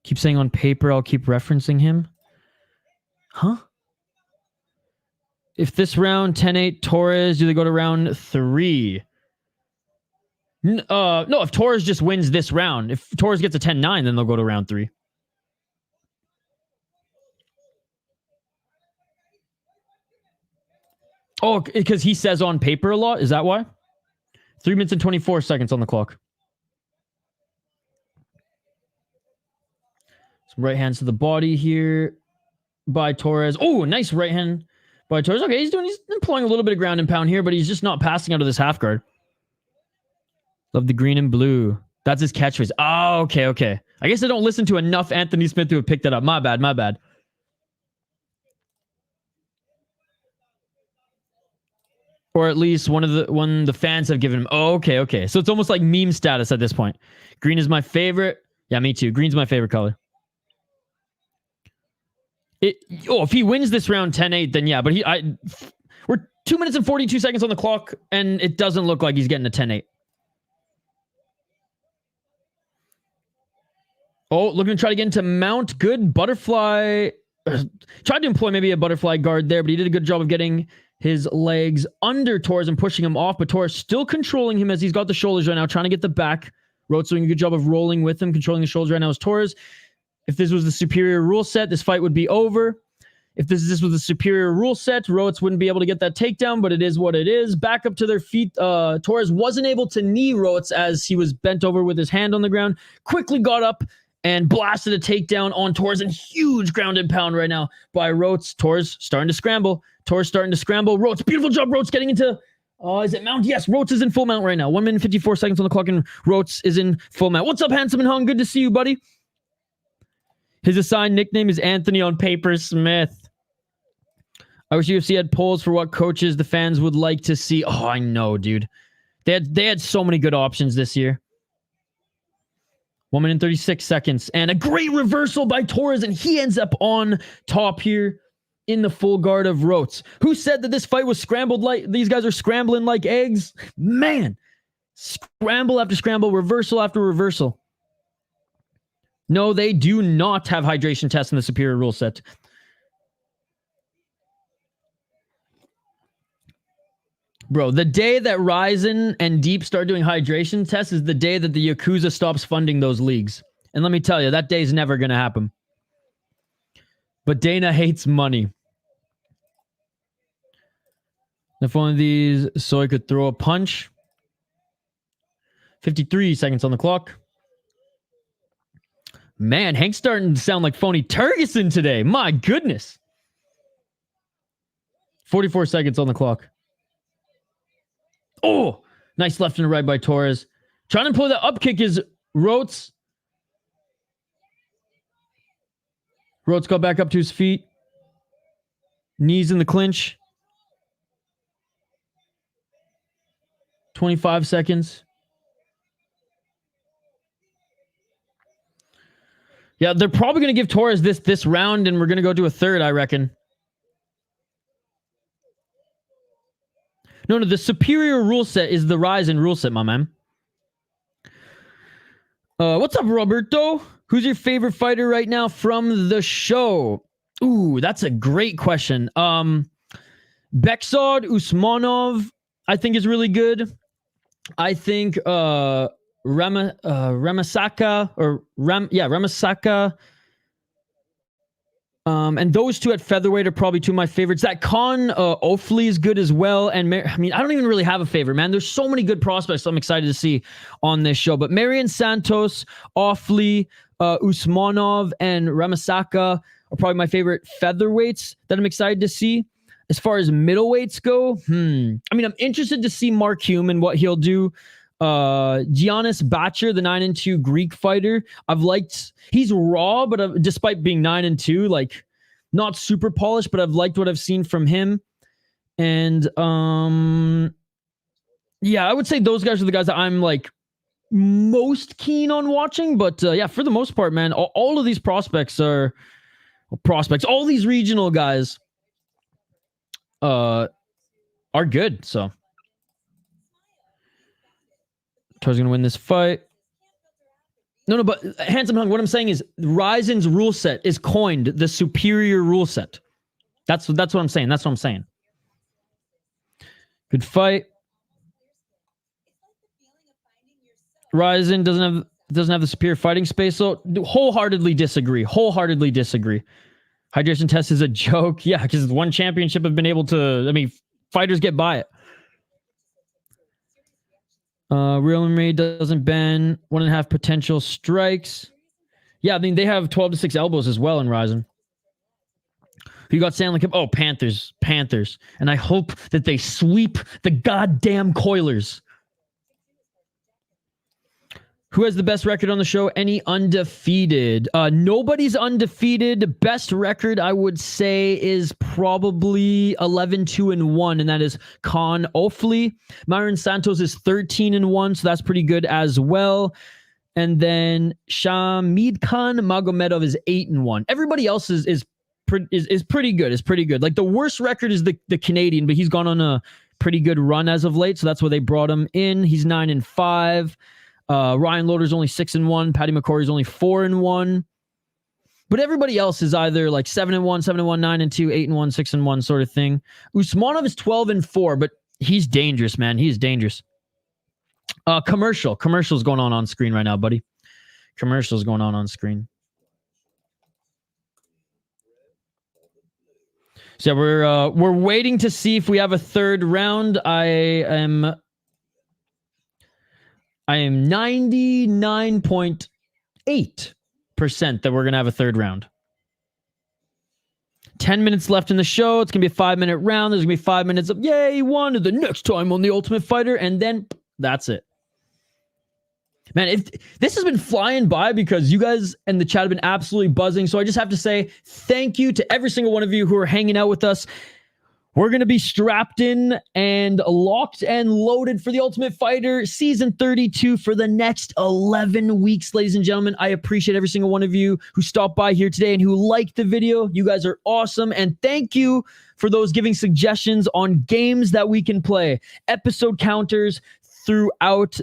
Keep saying on paper. I'll keep referencing him. Huh? If this round 10-8 Torres, do they go to round 3? No, if Torres just wins this round. If Torres gets a 10-9, then they'll go to round 3. Oh, because he says on paper a lot? Is that why? 3 minutes and 24 seconds on the clock. Some right hands to the body here by Torres. Oh, nice right hand by Torres. Okay, he's employing a little bit of ground and pound here, but he's just not passing out of this half guard. Love the green and blue. That's his catchphrase. Oh, okay. I guess I don't listen to enough Anthony Smith to have picked that up. My bad. Or at least one the fans have given him. Oh, okay. So it's almost like meme status at this point. Green is my favorite. Yeah, me too. Green's my favorite color. If he wins this round 10-8, then yeah. But we're 2 minutes and 42 seconds on the clock, and it doesn't look like he's getting a 10-8. Oh, looking to try to get into mount. Good butterfly. Tried to employ maybe a butterfly guard there, but he did a good job of getting his legs under Torres and pushing him off. But Torres still controlling him as he's got the shoulders right now, trying to get the back. Roetz doing a good job of rolling with him, controlling the shoulders right now as Torres. If this was the superior rule set, this fight would be over. If this was the superior rule set, Roetz wouldn't be able to get that takedown, but it is what it is. Back up to their feet. Torres wasn't able to knee Roetz as he was bent over with his hand on the ground. Quickly got up and blasted a takedown on Torres, and huge ground and pound right now by Roetz. Torres starting to scramble. Roetz, beautiful job, Roetz getting into, is it mount? Yes, Roetz is in full mount right now. 1 minute 54 seconds on the clock, and Roetz is in full mount. What's up, Handsome and Hung? Good to see you, buddy. His assigned nickname is Anthony on Paper Smith. I wish UFC had polls for what coaches the fans would like to see. Oh, I know, dude. They had so many good options this year. 1 minute and 36 seconds. And a great reversal by Torres, and he ends up on top here in the full guard of Roetz. Who said that this fight was scrambled like these guys are scrambling like eggs? Man, scramble after scramble, reversal after reversal. No, they do not have hydration tests in the superior rule set. Bro, the day that Ryzen and Deep start doing hydration tests is the day that the Yakuza stops funding those leagues. And let me tell you, that day's never going to happen. But Dana hates money. If one of these, so I could throw a punch. 53 seconds on the clock. Man, Hank's starting to sound like phony Turgeson today. My goodness. 44 seconds on the clock. Oh, nice left and right by Torres. Trying to pull that up kick is Roitz. Roitz got back up to his feet. Knees in the clinch. 25 seconds. Yeah, they're probably going to give Torres this round, and we're going to go to a third, I reckon. No, the superior rule set is the Ryzen rule set, my man. What's up, Roberto? Who's your favorite fighter right now from the show? Ooh, that's a great question. Bekhzod Usmonov, I think, is really good. I think Ramaska. And those two at featherweight are probably two of my favorites. That Kaan Ofli is good as well. And I mean, I don't even really have a favorite, man. There's so many good prospects I'm excited to see on this show. But Mairon Santos, Ofli, Usmonov, and Ramaska are probably my favorite featherweights that I'm excited to see. As far as middleweights go, I mean, I'm interested to see Mark Hulme and what he'll do. Giannis Bachar, the 9-2 Greek fighter, he's raw, but despite being 9-2, like not super polished, but I've liked what I've seen from him. And yeah, I would say those guys are the guys that I'm like most keen on watching. But yeah, for the most part, man, all of these prospects, all these regional guys are good. So Torres going to win this fight. No, but Handsome Hunk, what I'm saying is Ryzen's rule set is coined the superior rule set. That's what I'm saying. That's what I'm saying. Good fight. Ryzen doesn't have the superior fighting space, so wholeheartedly disagree. Hydration test is a joke. Yeah, because one championship have been able to, I mean, fighters get by it. Real MMA doesn't ban 1.5 potential strikes. Yeah, I mean, they have 12 to 6 elbows as well in Ryzen. Who got Stanley Cup? Oh, Panthers. And I hope that they sweep the goddamn Coilers. Who has the best record on the show? Any undefeated? Nobody's undefeated. Best record, I would say, is probably 11-2-1, and that is Kaan Ofli. Mairon Santos is 13-1, so that's pretty good as well. And then Shamidkhan Magomedov is 8-1. Everybody else is pretty good. Like the worst record is the Canadian, but he's gone on a pretty good run as of late, so that's why they brought him in. He's 9-5. Ryan Loder's only 6-1. Paddy McCorry's only 4-1. But everybody else is either like 7-1, 9-2, 8-1, 6-1 sort of thing. Usmonov is 12-4, but he's dangerous, man. He's dangerous. Commercial's going on screen right now, buddy. Commercial's going on screen. So yeah, we're waiting to see if we have a third round. I am 99.8% that we're going to have a third round. 10 minutes left in the show. It's going to be a 5-minute round. There's going to be 5 minutes of, yay, one the next time on The Ultimate Fighter. And then that's it. Man, if this has been flying by because you guys and the chat have been absolutely buzzing. So I just have to say thank you to every single one of you who are hanging out with us. We're going to be strapped in and locked and loaded for The Ultimate Fighter Season 32 for the next 11 weeks, ladies and gentlemen. I appreciate every single one of you who stopped by here today and who liked the video. You guys are awesome. And thank you for those giving suggestions on games that we can play. Episode counters throughout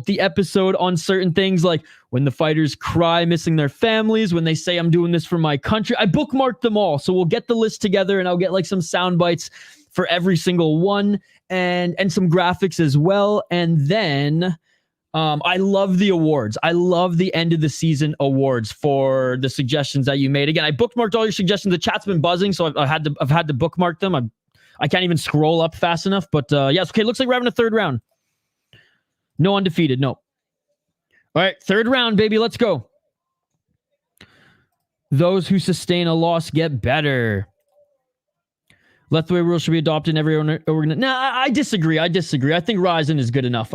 the episode on certain things, like when the fighters cry missing their families, when they say I'm doing this for my country. I bookmarked them all, so we'll get the list together and I'll get like some sound bites for every single one, and some graphics as well. And then I love the awards. I love the end of the season awards for the suggestions that you made. Again, I bookmarked all your suggestions. The chat's been buzzing, so I've had to bookmark them. I can't even scroll up fast enough. But yes, okay. Looks like we're having a third round. No undefeated. No. All right, third round, baby. Let's go. Those who sustain a loss get better. Lethway rules should be adopted in every organization. Nah, I disagree. I disagree. I think Ryzen is good enough.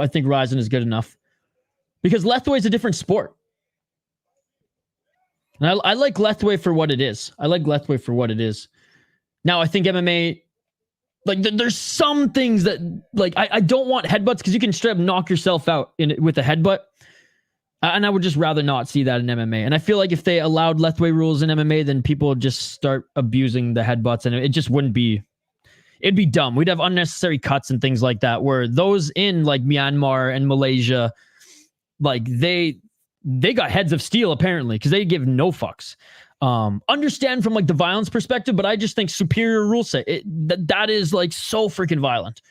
Because Lethway is a different sport. And I like Lethway for what it is. Now, I think MMA, like, there's some things that, like, I don't want headbutts because you can straight up knock yourself out with a headbutt. And I would just rather not see that in MMA. And I feel like if they allowed Lethway rules in MMA, then people would just start abusing the headbutts, and it just wouldn't be... It'd be dumb. We'd have unnecessary cuts and things like that, where those in, like, Myanmar and Malaysia, like, they got heads of steel, apparently, because they give no fucks. Understand from, like, the violence perspective, but I just think superior rule set. That is, like, so freaking violent.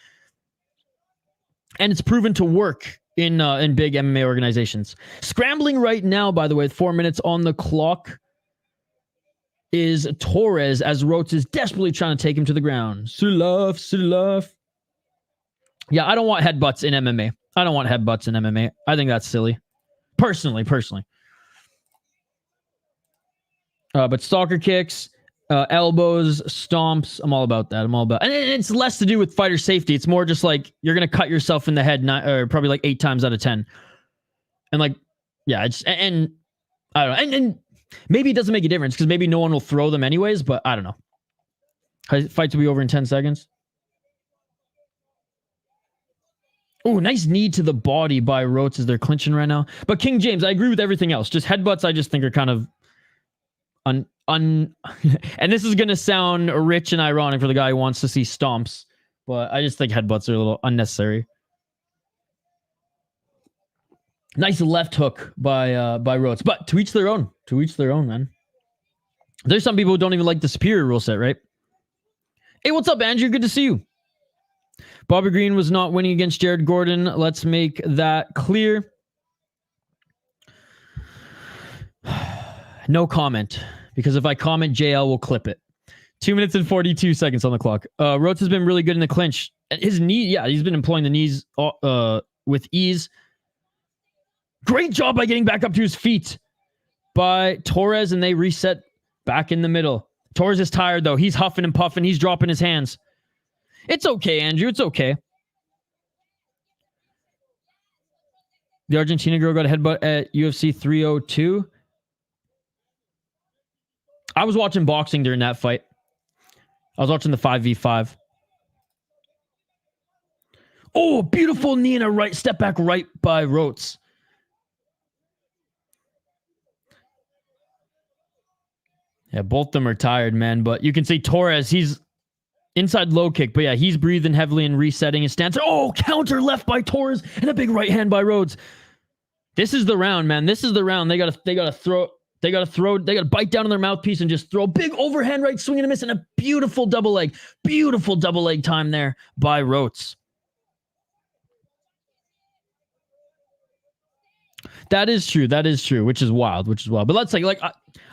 And it's proven to work in big MMA organizations. Scrambling right now, by the way, with 4 minutes on the clock, is Torres, as Roitz is desperately trying to take him to the ground. Sulaf. Yeah, I don't want headbutts in MMA. I think that's silly. Personally. But stalker kicks, elbows, stomps, I'm all about that. And it's less to do with fighter safety. It's more just like you're going to cut yourself in the head, probably like 8 times out of 10. And like, yeah, and I don't know. And maybe it doesn't make a difference because maybe no one will throw them anyways, but I don't know. Fights will be over in 10 seconds. Oh, nice knee to the body by Roitz as they're clinching right now. But King James, I agree with everything else. Just headbutts, I just think are kind of and this is going to sound rich and ironic for the guy who wants to see stomps, but I just think headbutts are a little unnecessary. Nice left hook by Roitz, but to each their own. Man. There's some people who don't even like the superior rule set, right? Hey, what's up, Andrew? Good to see you. Bobby Green was not winning against Jared Gordon. Let's make that clear. No comment, because if I comment, JL will clip it. 2 minutes and 42 seconds on the clock. Roitz has been really good in the clinch. His knee, yeah, he's been employing the knees with ease. Great job by getting back up to his feet by Torres, and they reset back in the middle. Torres is tired, though. He's huffing and puffing. He's dropping his hands. It's okay, Andrew. It's okay. The Argentina girl got a headbutt at UFC 302. I was watching boxing during that fight. I was watching the 5v5. Oh, beautiful knee and a right step back right by Roitz. Yeah, both of them are tired, man. But you can see Torres, he's inside low kick. But yeah, he's breathing heavily and resetting his stance. Oh, counter left by Torres and a big right hand by Roitz. This is the round, man. This is the round. They gotta bite down on their mouthpiece and just throw a big overhand right swing and a miss and a beautiful double leg. Beautiful double leg time there by Roitz. That is true, which is wild. But let's say, like,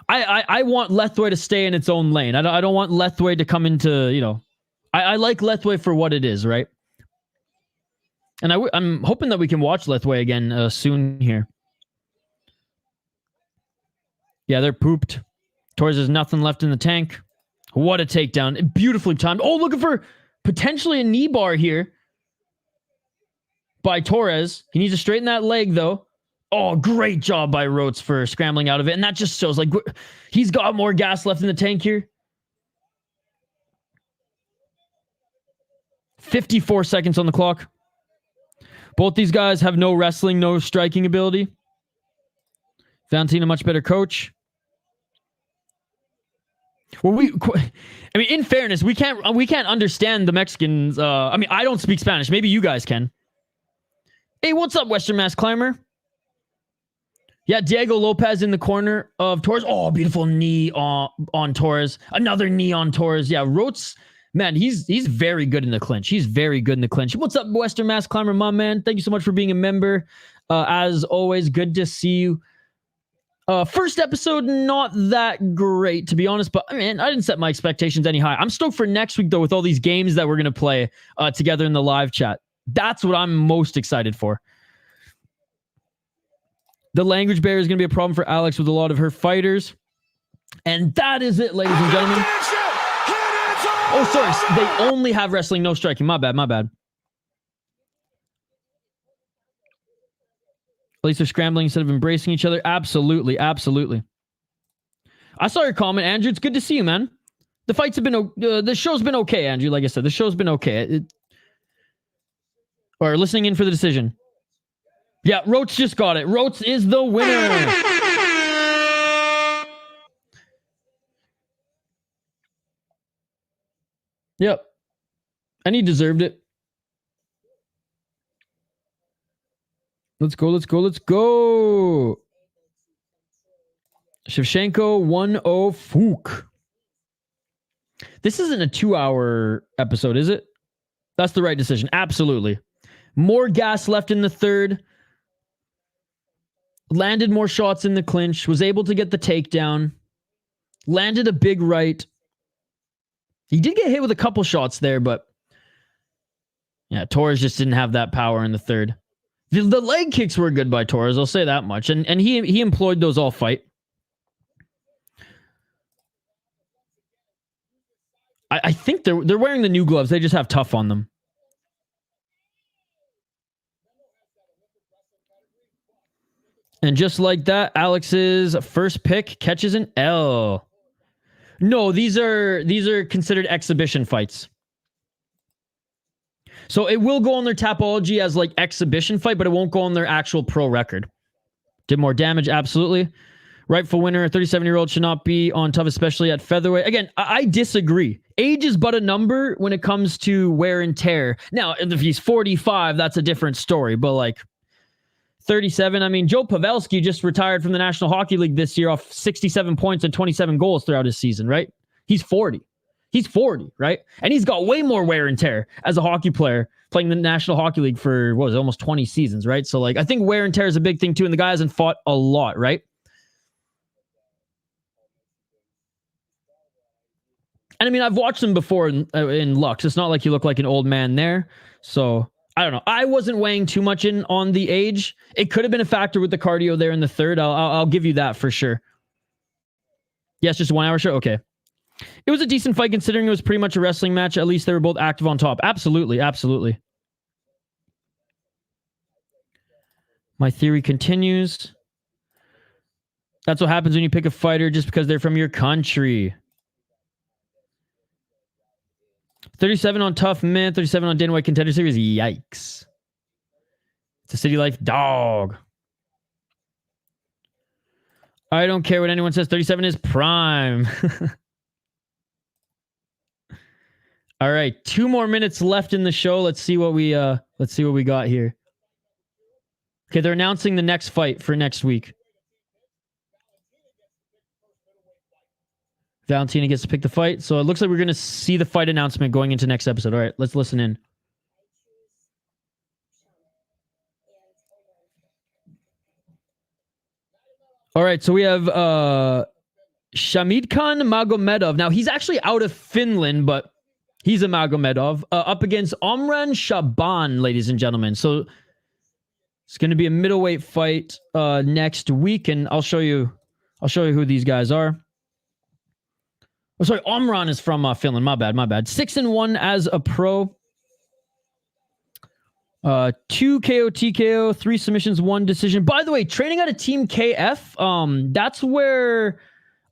I want Lethway to stay in its own lane. I don't want Lethway to come into, you know, I like Lethway for what it is, right? And I'm hoping that we can watch Lethway again soon here. Yeah, they're pooped. Torres has nothing left in the tank. What a takedown. Beautifully timed. Oh, looking for potentially a knee bar here by Torres. He needs to straighten that leg, though. Oh, great job by Roitz for scrambling out of it. And that just shows, like, he's got more gas left in the tank here. 54 seconds on the clock. Both these guys have no wrestling, no striking ability. Valentina, much better coach. Well, I mean, in fairness, we can't understand the Mexicans. I mean, I don't speak Spanish. Maybe you guys can. Hey, what's up, Western Mass Climber? Yeah, Diego Lopez in the corner of Torres. Oh, beautiful knee on Torres. Another knee on Torres. Yeah, Roitz, Man, he's very good in the clinch. He's very good in the clinch. What's up, Western Mass Climber, my man? Thank you so much for being a member. As always, good to see you. First episode, not that great, to be honest, but I mean, I didn't set my expectations any high. I'm stoked for next week, though, with all these games that we're going to play together in the live chat. That's what I'm most excited for. The language barrier is going to be a problem for Alex with a lot of her fighters. And that is it, ladies and gentlemen. Oh, sorry. They only have wrestling, no striking. My bad, my bad. At least they're scrambling instead of embracing each other. Absolutely, absolutely. I saw your comment, Andrew. It's good to see you, man. The fights have been... the show's been okay, Andrew. Like I said, the show's been okay. Or listening in for the decision. Yeah, Roitz just got it. Roitz is the winner. Yep. And he deserved it. Let's go, let's go, let's go. Shevchenko 1-0 Fook. This isn't a 2-hour episode, is it? That's the right decision. Absolutely. More gas left in the third. Landed more shots in the clinch. Was able to get the takedown. Landed a big right. He did get hit with a couple shots there, but yeah, Torres just didn't have that power in the third. The leg kicks were good by Torres, I'll say that much. And he employed those all fight. I think they're wearing the new gloves. They just have TUF on them. And just like that, Alex's first pick catches an L. No, these are considered exhibition fights. So it will go on their Tapology as like exhibition fight, but it won't go on their actual pro record. Did more damage, absolutely. Rightful winner, a 37-year-old should not be on TUF, especially at featherweight. Again, I disagree. Age is but a number when it comes to wear and tear. Now, if he's 45, that's a different story. But like 37, I mean, Joe Pavelski just retired from the National Hockey League this year off 67 points and 27 goals throughout his season, right? He's 40. He's 40, right? And he's got way more wear and tear as a hockey player playing the National Hockey League for, what was it, almost 20 seasons, right? So, like, I think wear and tear is a big thing, too, and the guy hasn't fought a lot, right? And, I mean, I've watched him before in Lux. It's not like he looked like an old man there. So, I don't know. I wasn't weighing too much in on the age. It could have been a factor with the cardio there in the third. I'll give you that for sure. Yes, just a 1 hour show? Okay. It was a decent fight considering it was pretty much a wrestling match. At least they were both active on top. Absolutely, absolutely. My theory continues. That's what happens when you pick a fighter just because they're from your country. 37 on TUF, man. 37 on Dana White Contender Series. Yikes. It's a City Life dog. I don't care what anyone says. 37 is prime. All right, 2 more minutes left in the show. Let's see what we got here. Okay, they're announcing the next fight for next week. Valentina gets to pick the fight. So it looks like we're going to see the fight announcement going into next episode. All right, let's listen in. All right, so we have Shamidkhan Magomedov. Now, he's actually out of Finland, but he's a Magomedov up against Omran Chaaban, ladies and gentlemen. So it's going to be a middleweight fight next week, and I'll show you who these guys are. Oh, sorry, Omran is from Finland. My bad. 6-1 as a pro. 2 KO, TKO, 3 submissions, 1 decision. By the way, training out of Team KF, that's where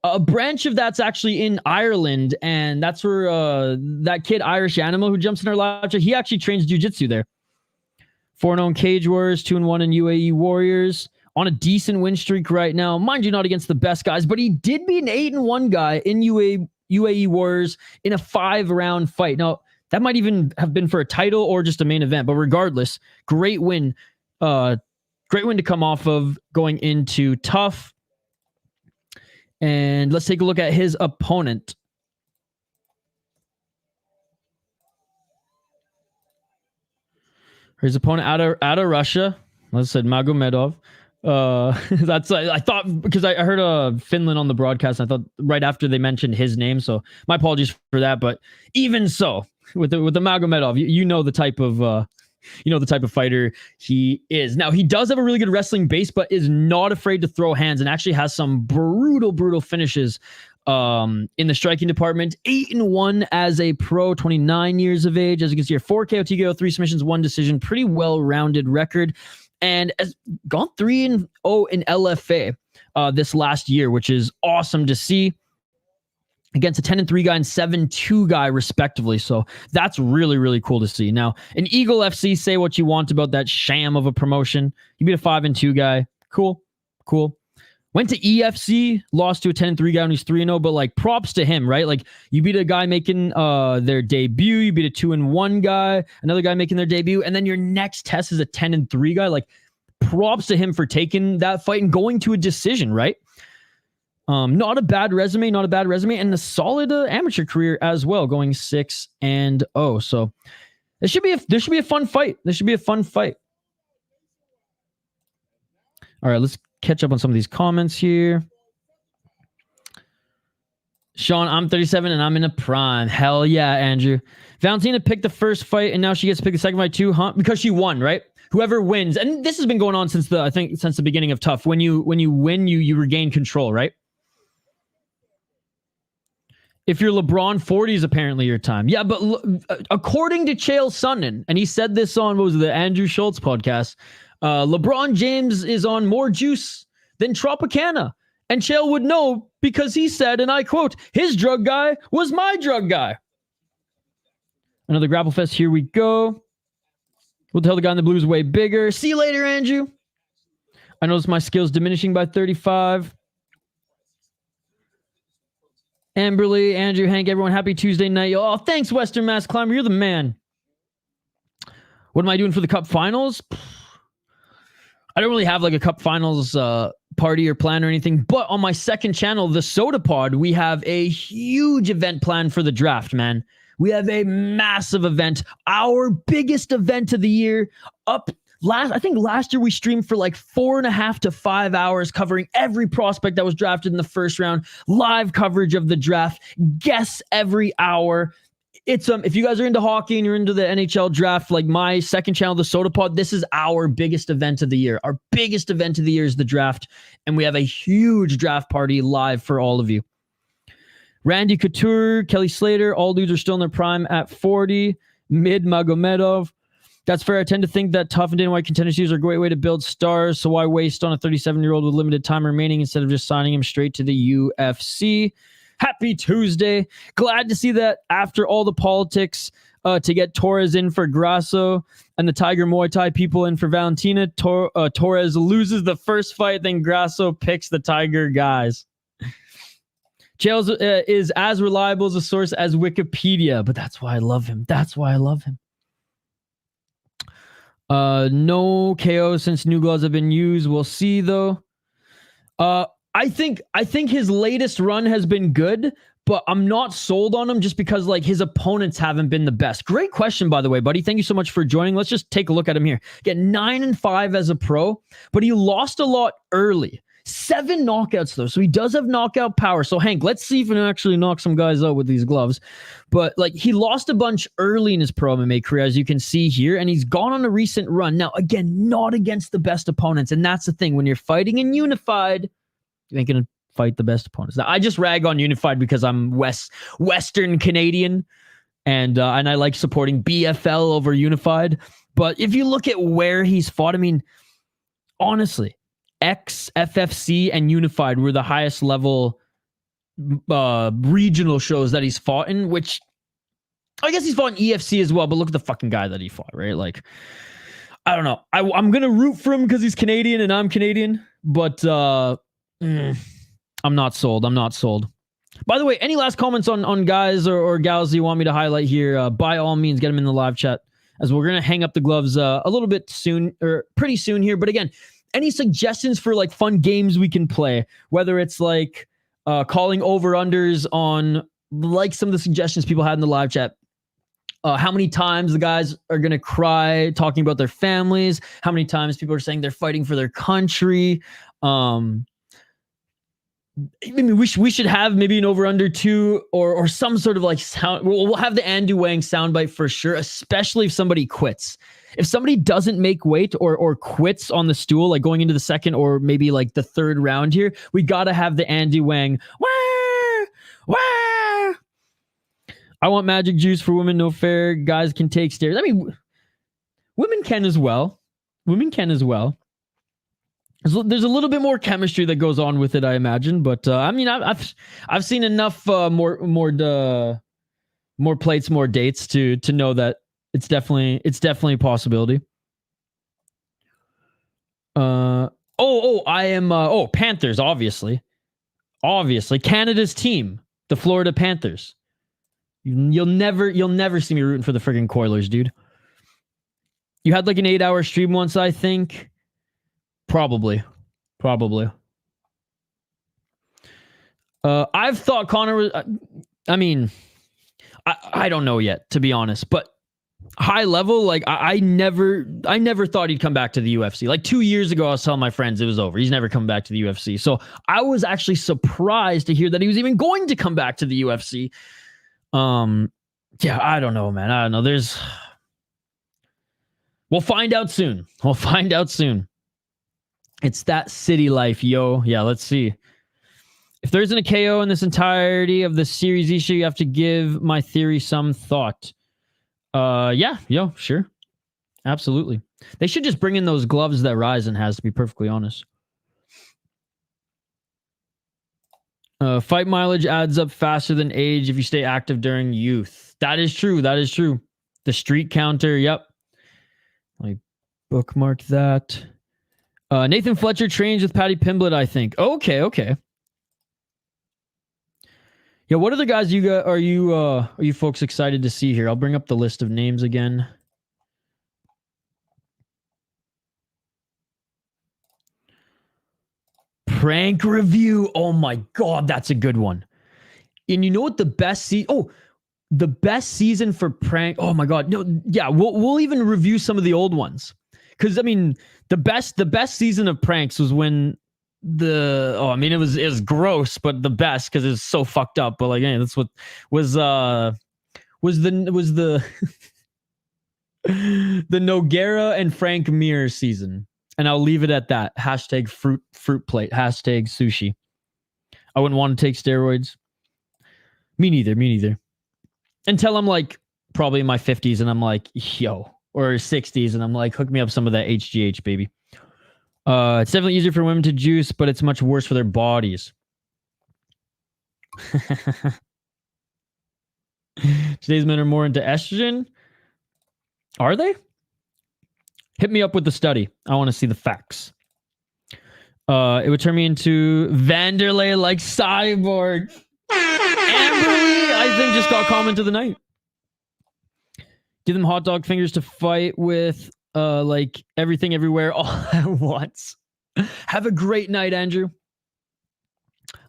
a branch of that's actually in Ireland, and that's where that kid Irish Animal who jumps in our live chat, he actually trains jiu-jitsu there. 4-0 in Cage Wars, 2-1 in UAE Warriors. On a decent win streak right now. Mind you, not against the best guys, but he did beat an 8-1 guy in UAE Warriors in a 5-round fight. Now, that might even have been for a title or just a main event, but regardless, great win. Great win to come off of going into TUF. And let's take a look at his opponent. His opponent out of Russia. Let's say Magomedov. That's I thought because I heard Finland on the broadcast. And I thought right after they mentioned his name, so my apologies for that. But even so, with the Magomedov, you know the type of fighter he is. Now he does have a really good wrestling base, but is not afraid to throw hands and actually has some brutal finishes in the striking department. 8-1 as a pro, 29 years of age. As you can see here, 4 KO, TKO, 3 submissions, 1 decision. Pretty well-rounded record. And has gone 3-0 in LFA this last year, which is awesome to see. Against a 10-3 guy and 7-2 guy, respectively. So that's really cool to see. Now, in Eagle FC, say what you want about that sham of a promotion. You beat a 5-2 guy. Cool. Went to EFC, lost to a 10-3 guy and he's 3-0, but like props to him, right? Like you beat a guy making their debut, you beat a 2-1 guy, another guy making their debut, and then your next test is a 10-3 guy. Like props to him for taking that fight and going to a decision, right? Not a bad resume, and a solid amateur career as well, going 6-0. So there should be a fun fight. All right, let's catch up on some of these comments here. Sean, I'm 37 and I'm in a prime. Hell yeah, Andrew. Valentina picked the first fight and now she gets to pick the second fight too, huh? Because she won, right? Whoever wins, and this has been going on since the beginning of TUF. When you win, you regain control, right? If you're LeBron, 40 is apparently your time. Yeah, but according to Chael Sonnen, and he said this on, what was it, the Andrew Schultz podcast, LeBron James is on more juice than Tropicana. And Chael would know because he said, and I quote, his drug guy was my drug guy. Another Grapple Fest, here we go. We'll tell the guy in the blue is way bigger. See you later, Andrew. I noticed my skills diminishing by 35. Amberly, Andrew, Hank, everyone, happy Tuesday night. Yo, oh, thanks, Western Mass Climber. You're the man. What am I doing for the Cup Finals? I don't really have like a Cup Finals party or plan or anything, but on my second channel, the Soda Pod, we have a huge event planned for the draft, man. We have a massive event, our biggest event of the year. I think last year we streamed for like 4.5 to 5 hours covering every prospect that was drafted in the first round, live coverage of the draft, guests every hour. It's if you guys are into hockey and you're into the NHL draft, like my second channel, the Soda Pod, this is our biggest event of the year. Our biggest event of the year is the draft, and we have a huge draft party live for all of you. Randy Couture, Kelly Slater, all dudes are still in their prime at 40. Mid Magomedov. That's fair. I tend to think that TUF and Dana White contender series are a great way to build stars, so why waste on a 37-year-old with limited time remaining instead of just signing him straight to the UFC? Happy Tuesday. Glad to see that after all the politics to get Torres in for Grasso and the Tiger Muay Thai people in for Valentina, Torres loses the first fight, then Grasso picks the Tiger guys. Chael is as reliable as a source as Wikipedia, but that's why I love him. No KO since new gloves have been used. We'll see though. I think his latest run has been good, but I'm not sold on him just because like his opponents haven't been the best. Great question, by the way, buddy. Thank you so much for joining. Let's just take a look at him here. Get 9-5 as a pro, but he lost a lot early. 7 knockouts though, so he does have knockout power. So Hank, let's see if he can actually knock some guys out with these gloves. But like he lost a bunch early in his pro MMA career, as you can see here, and he's gone on a recent run. Now, again, not against the best opponents, and that's the thing. When you're fighting in Unified, you ain't gonna fight the best opponents. Now, I just rag on Unified because I'm Western Canadian, and I like supporting BFL over Unified. But if you look at where he's fought, I mean, honestly, FFC and Unified were the highest level regional shows that he's fought in, which I guess he's fought in EFC as well, but look at the fucking guy that he fought, right? Like, I don't know. I'm going to root for him because he's Canadian and I'm Canadian, but I'm not sold. By the way, any last comments on guys or gals you want me to highlight here? By all means, get them in the live chat, as we're going to hang up the gloves a little bit soon, or pretty soon here. But again, any suggestions for like fun games we can play, whether it's like calling over-unders on like some of the suggestions people had in the live chat. how many times the guys are going to cry talking about their families, how many times people are saying they're fighting for their country. I mean, we should have maybe an over-under 2 or some sort of like sound. We'll have the Andy Wang soundbite for sure, especially if somebody quits. If somebody doesn't make weight or quits on the stool, like going into the second or maybe like the third round here, we got to have the Andy Wang. Wah! Wah! I want magic juice for women, no fair. Guys can take stairs. I mean, women can as well. Women can as well. There's a little bit more chemistry that goes on with it, I imagine. But I mean, I've seen enough more plates, more dates to know that it's definitely a possibility. I am Panthers, obviously Canada's team, the Florida Panthers. You'll never see me rooting for the friggin' Coilers, dude. You had like an 8-hour stream once, I think. Probably. I've thought Connor was. I mean, I don't know yet, to be honest. But high level, like I never thought he'd come back to the UFC. Like 2 years ago, I was telling my friends it was over. He's never come back to the UFC. So I was actually surprised to hear that he was even going to come back to the UFC. Yeah, I don't know, man. I don't know. We'll find out soon. It's that city life, yo. Yeah, let's see. If there isn't a KO in this entirety of the series issue, you have to give my theory some thought. Yeah, sure. Absolutely. They should just bring in those gloves that Ryzen has, to be perfectly honest. Fight mileage adds up faster than age if you stay active during youth. That is true. The street counter, yep. Let me bookmark that. Nathan Fletcher trains with Paddy Pimblett, I think. Okay. Yeah, what other guys are you folks excited to see here? I'll bring up the list of names again. Prank review. Oh my god, that's a good one. And you know what the best season for prank. Oh my god. No, yeah, we'll even review some of the old ones. Cuz I mean, the best season of pranks was when it was gross, but the best because it's so fucked up. But like, yeah, that's what was the the Nogueira and Frank Mir season. And I'll leave it at that. Hashtag fruit plate. Hashtag sushi. I wouldn't want to take steroids. Me neither. Until I'm like probably in my 50s and I'm like, yo. Or 60s, and I'm like, hook me up some of that HGH, baby. It's definitely easier for women to juice, but it's much worse for their bodies. Today's men are more into estrogen. Are they? Hit me up with the study. I want to see the facts. It would turn me into Vanderlei like Cyborg. Amberly, I think, just got comment of the night. Give them hot dog fingers to fight with, like everything everywhere all at once. Have a great night, Andrew.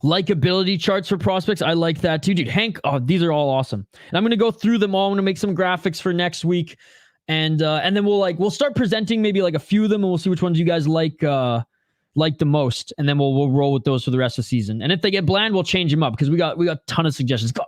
Likability charts for prospects. I like that too, dude. Hank, these are all awesome. And I'm going to go through them all. I'm going to make some graphics for next week. And then we'll start presenting maybe like a few of them and we'll see which ones you guys like the most. And then we'll roll with those for the rest of the season. And if they get bland, we'll change them up because we got a ton of suggestions. God,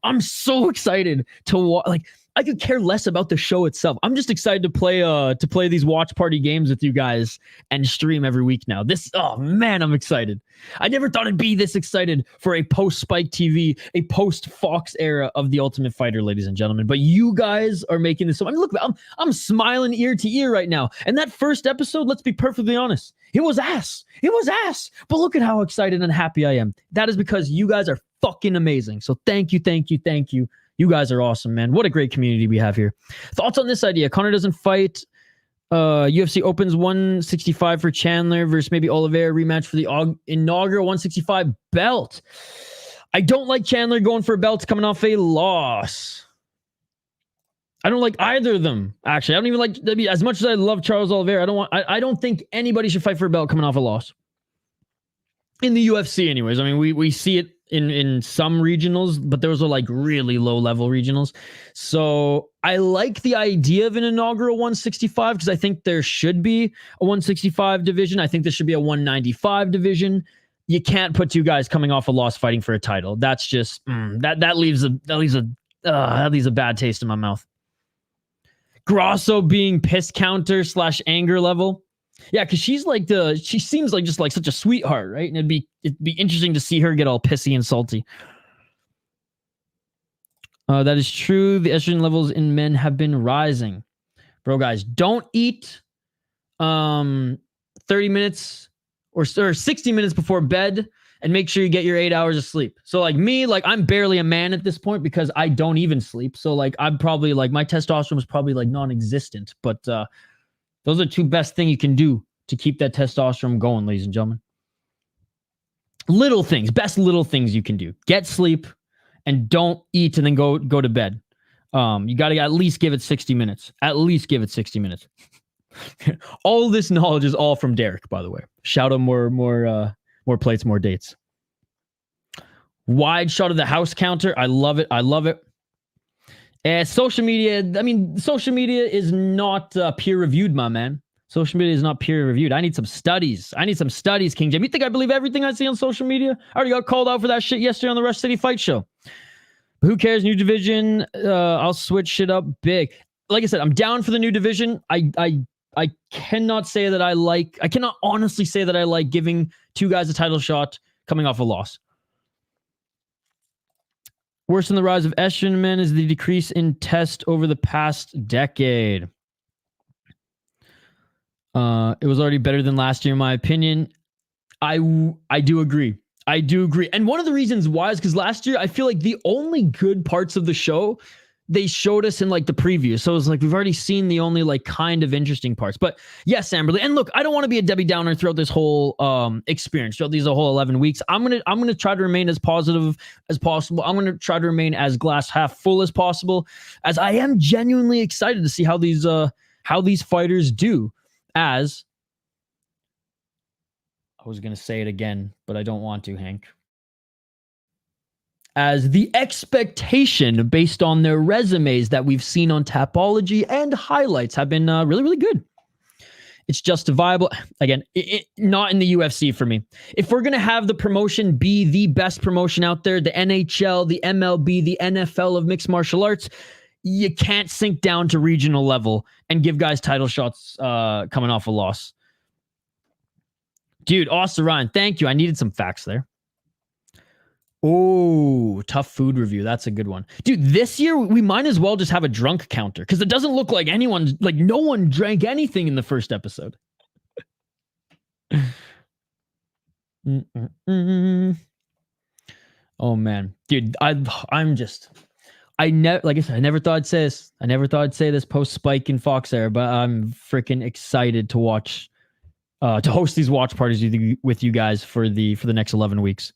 I'm so excited to watch. Like, I could care less about the show itself. I'm just excited to play these watch party games with you guys and stream every week now. Oh man, I'm excited. I never thought I'd be this excited for a post-Spike TV, a post-Fox era of The Ultimate Fighter, ladies and gentlemen. But you guys are making this so. I mean, look, I'm smiling ear to ear right now. And that first episode, let's be perfectly honest, it was ass. But look at how excited and happy I am. That is because you guys are fucking amazing. So thank you. You guys are awesome, man. What a great community we have here. Thoughts on this idea? Connor doesn't fight. UFC opens 165 for Chandler versus maybe Oliveira rematch for the inaugural 165 belt. I don't like Chandler going for a belt coming off a loss. I don't like either of them, actually. I don't even like, as much as I love Charles Oliveira, I don't think anybody should fight for a belt coming off a loss. In the UFC anyways. I mean, we see it in some regionals, but those are like really low level regionals. So I like the idea of an inaugural 165 because I think there should be a 165 division. I think there should be a 195 division. You can't put two guys coming off a loss fighting for a title. That's just that leaves a bad taste in my mouth. Grasso being piss counter / anger level. Yeah, because she seems like just like such a sweetheart, right? And it'd be interesting to see her get all pissy and salty. That is true. The estrogen levels in men have been rising. Bro, guys, don't eat 30 minutes or 60 minutes before bed, and make sure you get your 8 hours of sleep. So like me, like I'm barely a man at this point because I don't even sleep. So like I'm probably like my testosterone is probably like non-existent, but those are two best things you can do to keep that testosterone going, ladies and gentlemen. Little things, best little things you can do. Get sleep and don't eat and then go to bed. You got to at least give it 60 minutes. At least give it 60 minutes. All this knowledge is all from Derek, by the way. Shout out more plates, more dates. Wide shot of the house counter. I love it. I love it. Social media, I mean, social media is not peer-reviewed, my man. Social media is not peer-reviewed. I need some studies. King Jim. You think I believe everything I see on social media? I already got called out for that shit yesterday on the Rush City Fight Show. But who cares? New division. I'll switch shit up big. Like I said, I'm down for the new division. I cannot say that I cannot honestly say that I like giving two guys a title shot coming off a loss. Worse than the rise of estrogen men is the decrease in test over the past decade. It was already better than last year, in my opinion. I do agree. And one of the reasons why is because last year, I feel like the only good parts of the show, they showed us in like the preview. So it was like, we've already seen the only like kind of interesting parts. But yes, Amberly. And look, I don't want to be a Debbie Downer throughout this whole experience, throughout these whole 11 weeks. I'm gonna try to remain as positive as possible. I'm gonna try to remain as glass half full as possible, as I am genuinely excited to see how these fighters do. As I was gonna say it again, but I don't want to, Hank. As the expectation based on their resumes that we've seen on Tapology and highlights have been really, really good. It's justifiable. Again, not in the UFC for me. If we're going to have the promotion be the best promotion out there, the NHL, the MLB, the NFL of mixed martial arts, you can't sink down to regional level and give guys title shots coming off a loss. Dude, Austin Ryan, thank you. I needed some facts there. Oh, tough food review. That's a good one. Dude, this year we might as well just have a drunk counter because it doesn't look like no one drank anything in the first episode. Oh man, dude, I never thought I'd say this. I never thought I'd say this post Spike and Fox era, but I'm freaking excited to watch, to host these watch parties with you guys for the next 11 weeks.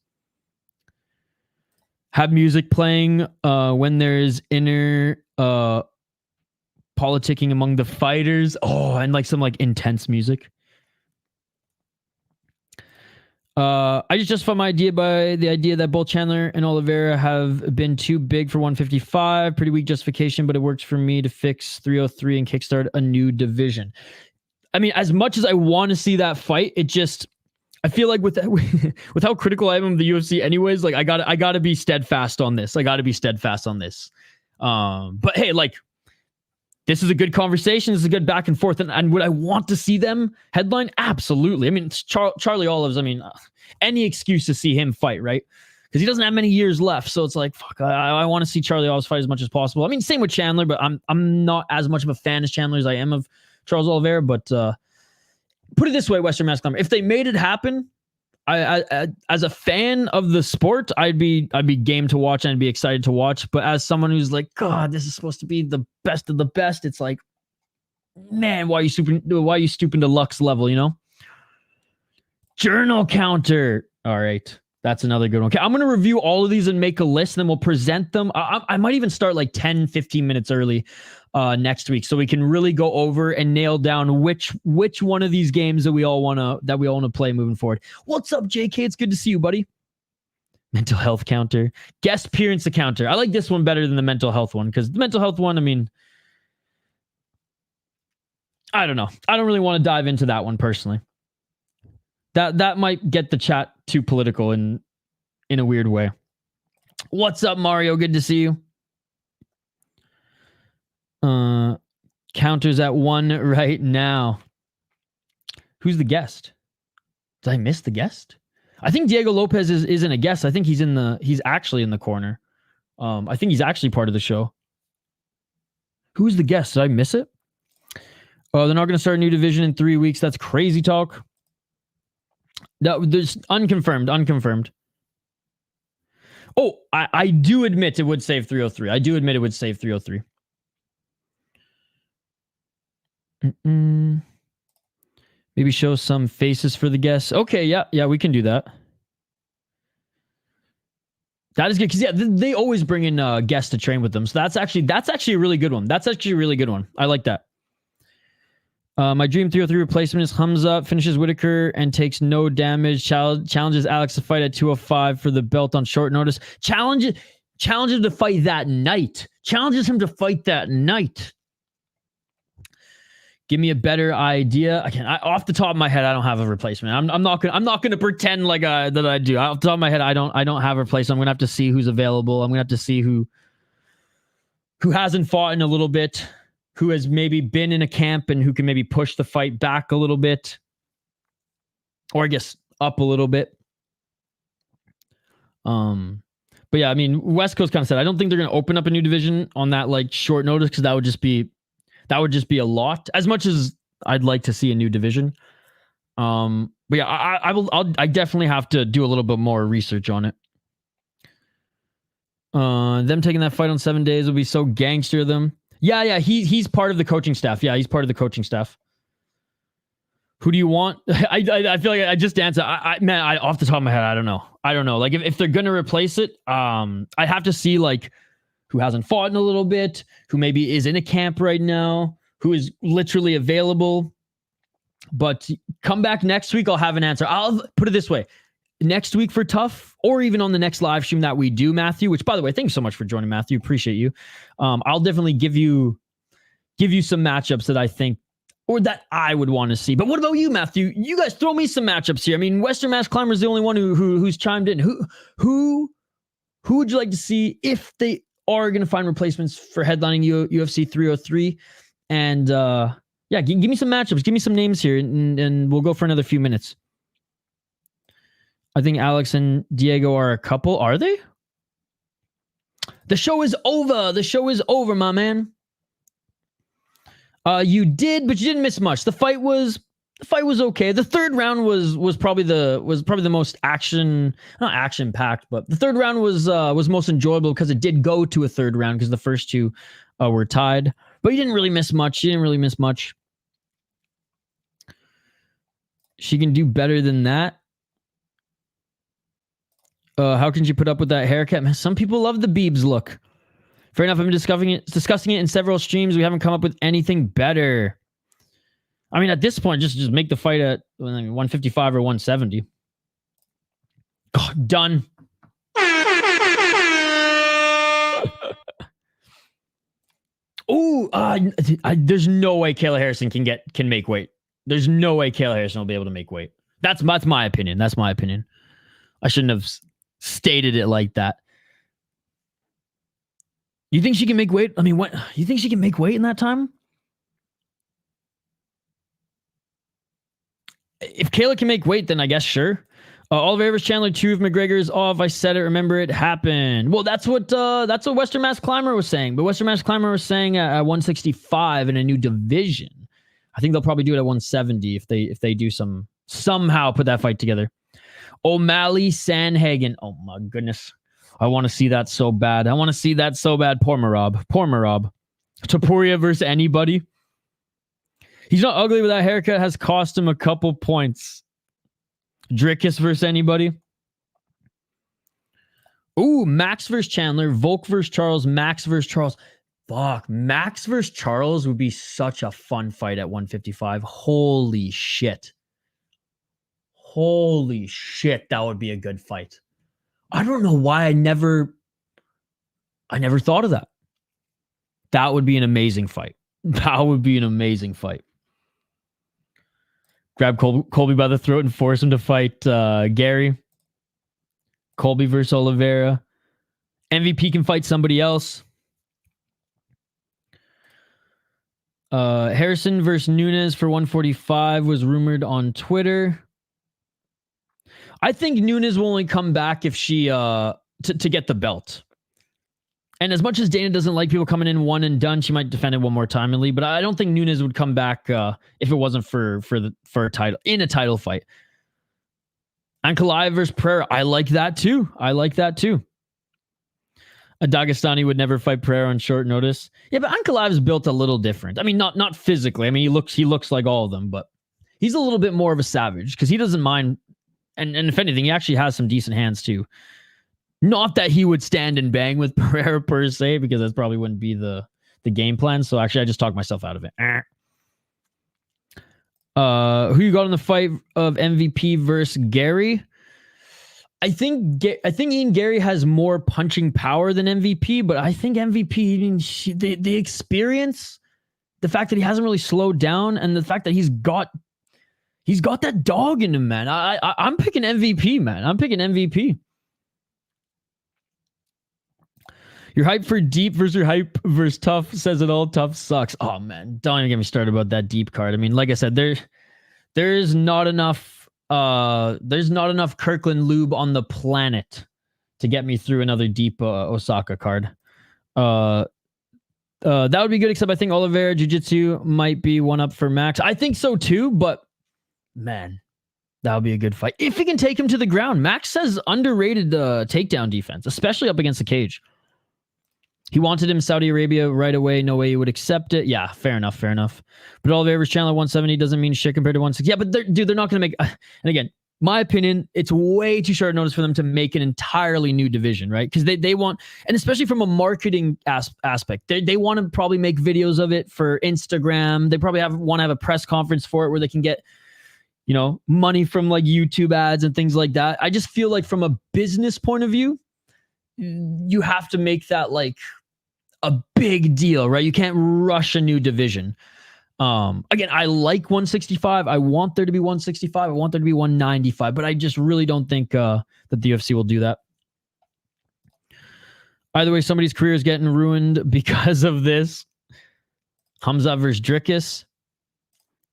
Have music playing when there's inner politicking among the fighters. Oh, and like some like intense music. I just justified my idea by the idea that both Chandler and Oliveira have been too big for 155. Pretty weak justification, but it works for me to fix 303 and kickstart a new division. I mean, as much as I want to see that fight, it just... I feel like with how critical I am of the UFC anyways, like I gotta be steadfast on this. But hey, like this is a good conversation. This is a good back and forth. And would I want to see them headline? Absolutely. I mean, Charlie Olives, I mean, any excuse to see him fight, right? Because he doesn't have many years left. So it's like, fuck, I want to see Charlie Olives fight as much as possible. I mean, same with Chandler, but I'm not as much of a fan as Chandler as I am of Charles Oliveira, but put it this way, Western Mass Climber. If they made it happen, I as a fan of the sport, I'd be game to watch and I'd be excited to watch. But as someone who's like, God, this is supposed to be the best of the best, it's like, man, why are you stooping to Lux level, you know? Journal counter. All right. That's another good one. Okay, I'm going to review all of these and make a list, and then we'll present them. I might even start like 10, 15 minutes early next week, so we can really go over and nail down which one of these games that we all want to play moving forward. What's up, JK? It's good to see you, buddy. Mental health counter. Guest appearance counter. I like this one better than the mental health one, because the mental health one, I mean, I don't know. I don't really want to dive into that one personally. That might get the chat too political in a weird way. What's up, Mario? Good to see you. Counters at 1 right now. Who's the guest? Did I miss the guest? I think Diego Lopez isn't a guest. I think he's actually in the corner. I think he's actually part of the show. Who's the guest? Did I miss it? Oh, they're not going to start a new division in 3 weeks. That's crazy talk. There's unconfirmed. Oh, I do admit it would save 303. I do admit it would save 303. Maybe show some faces for the guests. Okay, yeah, we can do that. That is good, because yeah, they always bring in guests to train with them. So that's actually a really good one. That's actually a really good one. I like that. My dream 303 replacement is Hamza, finishes Whitaker and takes no damage. Challenges Alex to fight at 205 for the belt on short notice. Challenges him to fight that night. Give me a better idea. Off the top of my head, I don't have a replacement. I'm not gonna pretend like that I do. Off the top of my head, I don't have a replacement. I'm gonna have to see who's available. I'm gonna have to see who hasn't fought in a little bit, who has maybe been in a camp and who can maybe push the fight back a little bit, or I guess up a little bit. But yeah, I mean, West Coast kind of said I don't think they're gonna open up a new division on that like short notice, because that would just be a lot. As much as I'd like to see a new division, but yeah, I definitely have to do a little bit more research on it. Them taking that fight on 7 days will be so gangster of them. Yeah, he's part of the coaching staff. Yeah, he's part of the coaching staff. Who do you want? I feel like I just answered. Man, off the top of my head, I don't know. Like if they're gonna replace it, I have to see like who hasn't fought in a little bit, who maybe is in a camp right now, who is literally available. But come back next week, I'll have an answer. I'll put it this way. Next week for TUF, or even on the next live stream that we do, Matthew, which by the way, thanks so much for joining, Matthew. Appreciate you. I'll definitely give you some matchups that I think, or that I would want to see. But what about you, Matthew? You guys throw me some matchups here. I mean, Western Mass Climber is the only one who's chimed in. Who would you like to see if they are going to find replacements for headlining UFC 303? And yeah, give me some matchups. Give me some names here, and we'll go for another few minutes. I think Alex and Diego are a couple. Are they? The show is over, my man. You did, but you didn't miss much. The fight was okay. The third round was probably the most not action packed, but the third round was most enjoyable because it did go to a third round, because the first two were tied. But you didn't really miss much. She can do better than that. How can she put up with that haircut? Man, some people love the Biebs look. Fair enough. I've been discussing it in several streams. We haven't come up with anything better. I mean, at this point, just make the fight at 155 or 170. Oh, done. Ooh, there's no way Kayla Harrison can make weight. There's no way Kayla Harrison will be able to make weight. That's my opinion. That's my opinion. I shouldn't have stated it like that. You think she can make weight? I mean, what? You think she can make weight in that time? If Kayla can make weight, then I guess sure. Oliver Evers Chandler, Truth McGregor is off. I said it. Remember, it happened. Well, that's what Western Mass Climber was saying. But Western Mass Climber was saying at 165 in a new division. I think they'll probably do it at 170 if they do somehow put that fight together. O'Malley Sanhagen. Oh my goodness. I want to see that so bad. Poor Marab. Topuria versus anybody. He's not ugly, but that haircut has cost him a couple points. Drickus versus anybody. Ooh, Max versus Chandler. Volk versus Charles. Max versus Charles. Fuck, Max versus Charles would be such a fun fight at 155. Holy shit, that would be a good fight. I don't know why I never thought of that. That would be an amazing fight. That would be an amazing fight. Grab Colby by the throat and force him to fight Gary. Colby versus Oliveira. MVP can fight somebody else. Harrison versus Nunes for 145 was rumored on Twitter. I think Nunes will only come back if she to get the belt. And as much as Dana doesn't like people coming in one and done, she might defend it one more time in league. But I don't think Nunes would come back if it wasn't for a title, in a title fight. Ankalaev versus Pereira. I like that too. A Dagestani would never fight Pereira on short notice. Yeah, but Ankalaev is built a little different. I mean, not physically. I mean, he looks like all of them, but he's a little bit more of a savage because he doesn't mind. And if anything, he actually has some decent hands too. Not that he would stand and bang with Pereira per se, because that probably wouldn't be the game plan. So actually, I just talked myself out of it. Who you got in the fight of MVP versus Gary? I think Ian Gary has more punching power than MVP, but I think MVP, the experience, the fact that he hasn't really slowed down, and the fact that he's got that dog in him, man. I'm picking MVP, man. I'm picking MVP. You're hyped for deep versus your hype versus tough. Says it all. Tough sucks. Oh man, don't even get me started about that deep card. I mean, like I said, there's not enough Kirkland lube on the planet to get me through another deep Osaka card. That would be good, except I think Oliveira Jiu-Jitsu might be one up for Max. I think so too, but man, that would be a good fight. If he can take him to the ground. Max says underrated takedown defense, especially up against the cage. He wanted him Saudi Arabia right away. No way he would accept it. Yeah, fair enough. But Oliveira's channel 170 doesn't mean shit compared to 160. Yeah, but they're not going to make... And again, my opinion, it's way too short notice for them to make an entirely new division, right? Because they want... And especially from a marketing aspect, they want to probably make videos of it for Instagram. They probably want to have a press conference for it where they can get, money from like YouTube ads and things like that. I just feel like from a business point of view, you have to make that like a big deal, right? You can't rush a new division. Again, I like 165. I want there to be 165. I want there to be 195, but I just really don't think that the UFC will do that. Either way, somebody's career is getting ruined because of this. Hamzat versus Dricus.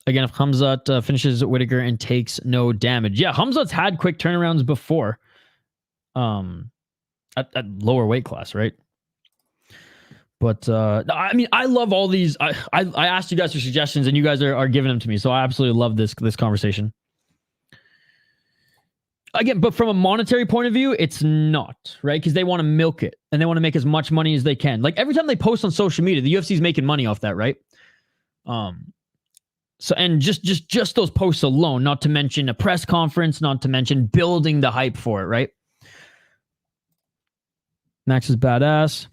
Again, if Hamzat finishes Whitaker and takes no damage. Yeah, Hamzat's had quick turnarounds before. At lower weight class, right? But I mean, I love all these. I asked you guys for suggestions, and you guys are giving them to me. So I absolutely love this conversation. Again, but from a monetary point of view, it's not, right? Because they want to milk it and they want to make as much money as they can. Like every time they post on social media, the UFC is making money off that, right? So and just those posts alone, not to mention a press conference, not to mention building the hype for it, right? Max is badass.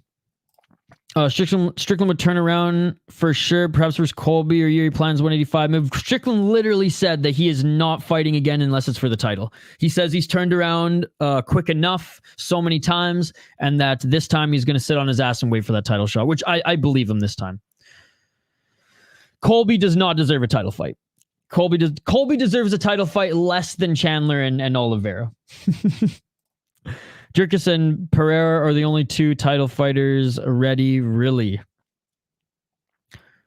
Strickland would turn around for sure, perhaps versus Colby or Yuri plans 185 move. Strickland literally said that he is not fighting again unless it's for the title. He says he's turned around quick enough so many times, and that this time he's going to sit on his ass and wait for that title shot, which I believe him this time. Colby does not deserve a title fight. Colby deserves a title fight less than Chandler and Oliveira. Dricus and Pereira are the only two title fighters ready, really.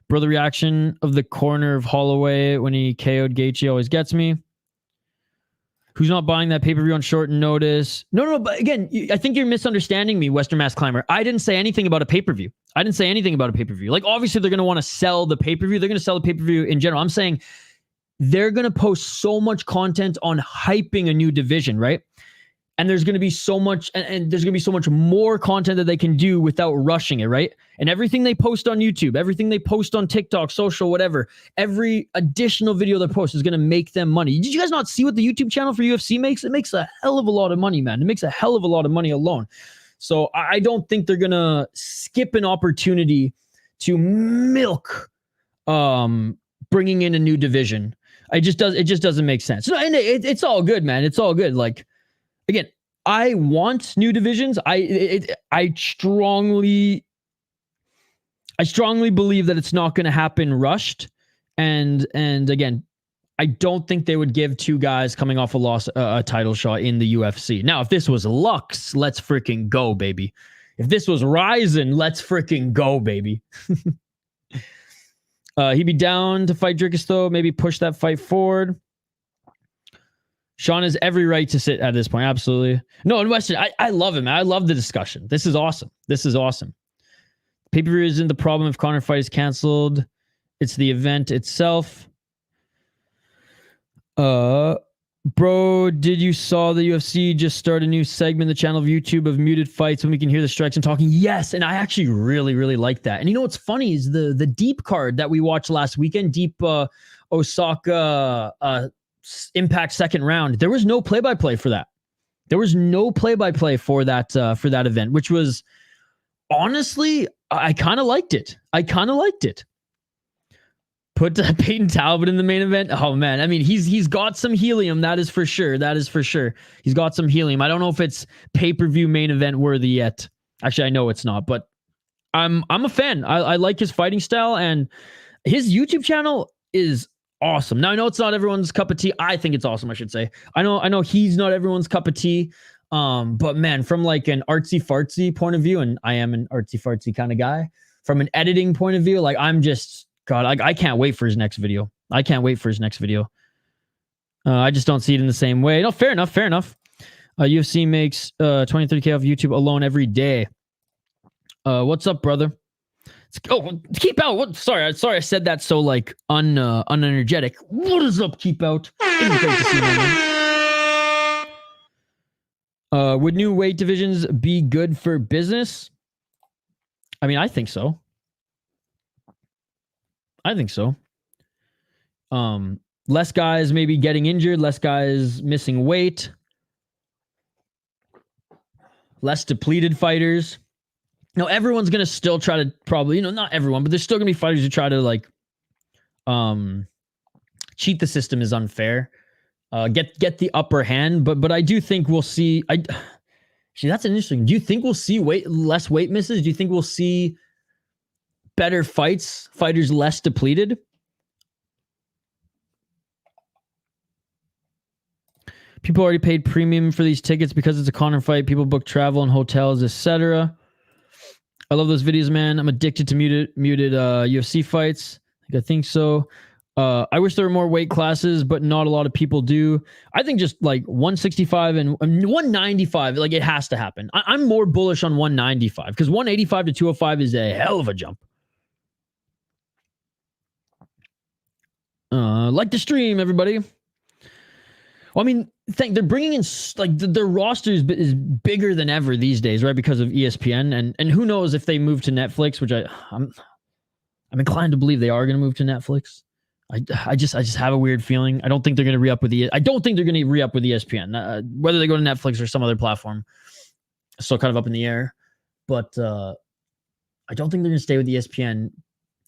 Bro, the reaction of the corner of Holloway when he KO'd Gaethje always gets me. Who's not buying that pay-per-view on short notice? No, but again, I think you're misunderstanding me, Western Mass Climber. I didn't say anything about a pay-per-view. Like, obviously, they're going to want to sell the pay-per-view. They're going to sell the pay-per-view in general. I'm saying they're going to post so much content on hyping a new division, right? And there's going to be so much, and there's going to be so much more content that they can do without rushing it, right? And everything they post on YouTube, everything they post on TikTok, social, whatever, every additional video they post is going to make them money. Did you guys not see what the YouTube channel for UFC makes? It makes a hell of a lot of money, man. It makes a hell of a lot of money alone. So I don't think they're going to skip an opportunity to milk bringing in a new division. It just doesn't make sense. No, and it's all good, man. It's all good. Like, again, I want new divisions. I strongly believe that it's not going to happen rushed. And again, I don't think they would give two guys coming off a loss a title shot in the UFC. Now, if this was Lux, let's freaking go, baby. If this was Ryzen, let's freaking go, baby. He'd be down to fight Dricus, though. Maybe push that fight forward. Sean has every right to sit at this point. Absolutely. No, in Western, I love him, man. I love the discussion. This is awesome. This is awesome. Pay-per-view isn't the problem if Conor fight is canceled. It's the event itself. Bro, did you saw the UFC just start a new segment in the channel of YouTube of muted fights when we can hear the strikes and talking? Yes, and I actually really, really like that. And you know what's funny is the deep card that we watched last weekend, deep Osaka Impact second round. There was no play-by-play for that. There was no play-by-play for that event, which was honestly, I kind of liked it. Put Peyton Talbot in the main event. Oh man, I mean he's got some helium. That is for sure. He's got some helium. I don't know if it's pay-per-view main event worthy yet. Actually, I know it's not, but I'm a fan. I like his fighting style, and his YouTube channel is awesome. Now I know it's not everyone's cup of tea. I think it's awesome, I should say. I know he's not everyone's cup of tea. But man, from like an artsy fartsy point of view, and I am an artsy fartsy kind of guy, from an editing point of view, like I'm just God, I can't wait for his next video. I just don't see it in the same way. No, fair enough. UFC makes 20-30K off YouTube alone every day. What's up, brother? Keep out. What? Sorry, I said that so like unenergetic. What is up, keep out? It was great to see you, man. Would new weight divisions be good for business? I mean, I think so. Less guys maybe getting injured, less guys missing weight, less depleted fighters. Now, everyone's going to still try to probably, not everyone, but there's still going to be fighters who try to like cheat the system is unfair. Get the upper hand, but I do think we'll see actually that's an interesting. Do you think we'll see less weight misses? Do you think we'll see better fights, fighters less depleted? People already paid premium for these tickets because it's a Conor fight. People book travel and hotels, etc. I love those videos, man. I'm addicted to muted UFC fights. I think so. I wish there were more weight classes, but not a lot of people do. I think just like 165 and 195, like it has to happen. I'm more bullish on 195 because 185 to 205 is a hell of a jump. Like the stream, everybody. Well, I mean, they're bringing in like their roster is bigger than ever these days, right? Because of ESPN, and who knows if they move to Netflix, which I'm inclined to believe they are going to move to Netflix. I just have a weird feeling. I don't think they're going to re-up with ESPN. Whether they go to Netflix or some other platform, still kind of up in the air. But I don't think they're going to stay with ESPN.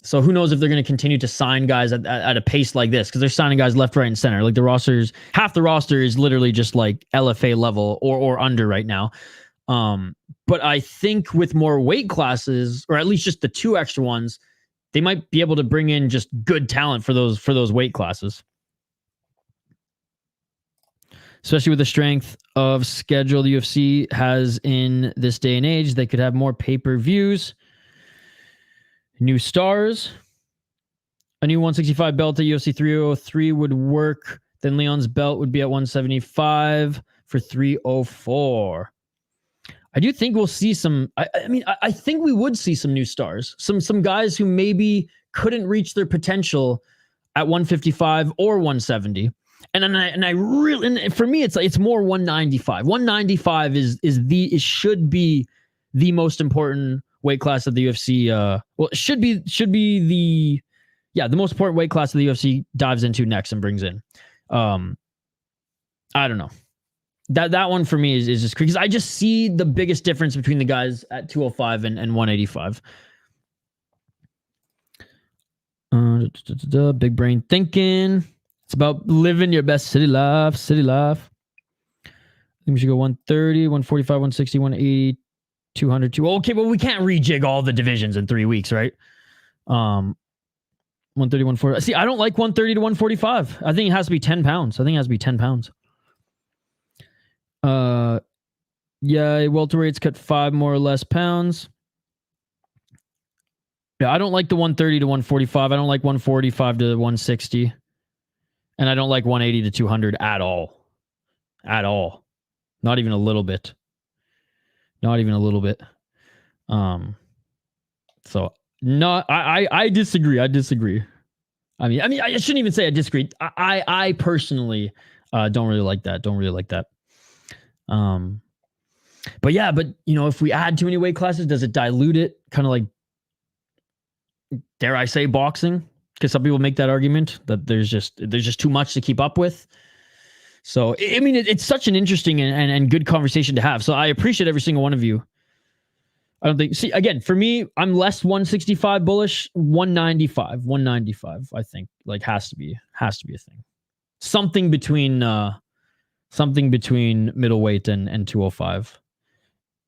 So who knows if they're going to continue to sign guys at a pace like this, because they're signing guys left, right, and center. Like half the roster is literally just like LFA level or under right now. But I think with more weight classes, or at least just the two extra ones, they might be able to bring in just good talent for those weight classes. Especially with the strength of schedule the UFC has in this day and age, they could have more pay-per-views. New stars. A new 165 belt at UFC 303 would work. Then Leon's belt would be at 175 for 304. I do think we'll see some. I think we would see some new stars. Some guys who maybe couldn't reach their potential at 155 or 170. And for me, it's more 195. 195 should be the most important weight class of the UFC. It should be the most important weight class of the UFC dives into next and brings in. I don't know. That one for me is just because I just see the biggest difference between the guys at 205 and 185. Big brain thinking. It's about living your best city life. The think we should go 130, 145, 160, 180, 200, okay, well, we can't rejig all the divisions in 3 weeks, right? 130, 140. See, I don't like 130 to 145. I think it has to be 10 pounds. Yeah, welterweights cut 5 more or less pounds. Yeah, I don't like the 130 to 145. I don't like 145 to 160. And I don't like 180 to 200 at all. At all. Not even a little bit. So I disagree. I mean, I shouldn't even say I disagree. I personally don't really like that. But you know, if we add too many weight classes, does it dilute it? Kind of like, dare I say, boxing? Because some people make that argument that there's just too much to keep up with. So I mean, it's such an interesting and good conversation to have. So I appreciate every single one of you. I don't think. See, again, for me, I'm less 165 bullish. 195. I think like has to be a thing. Something between middleweight and 205.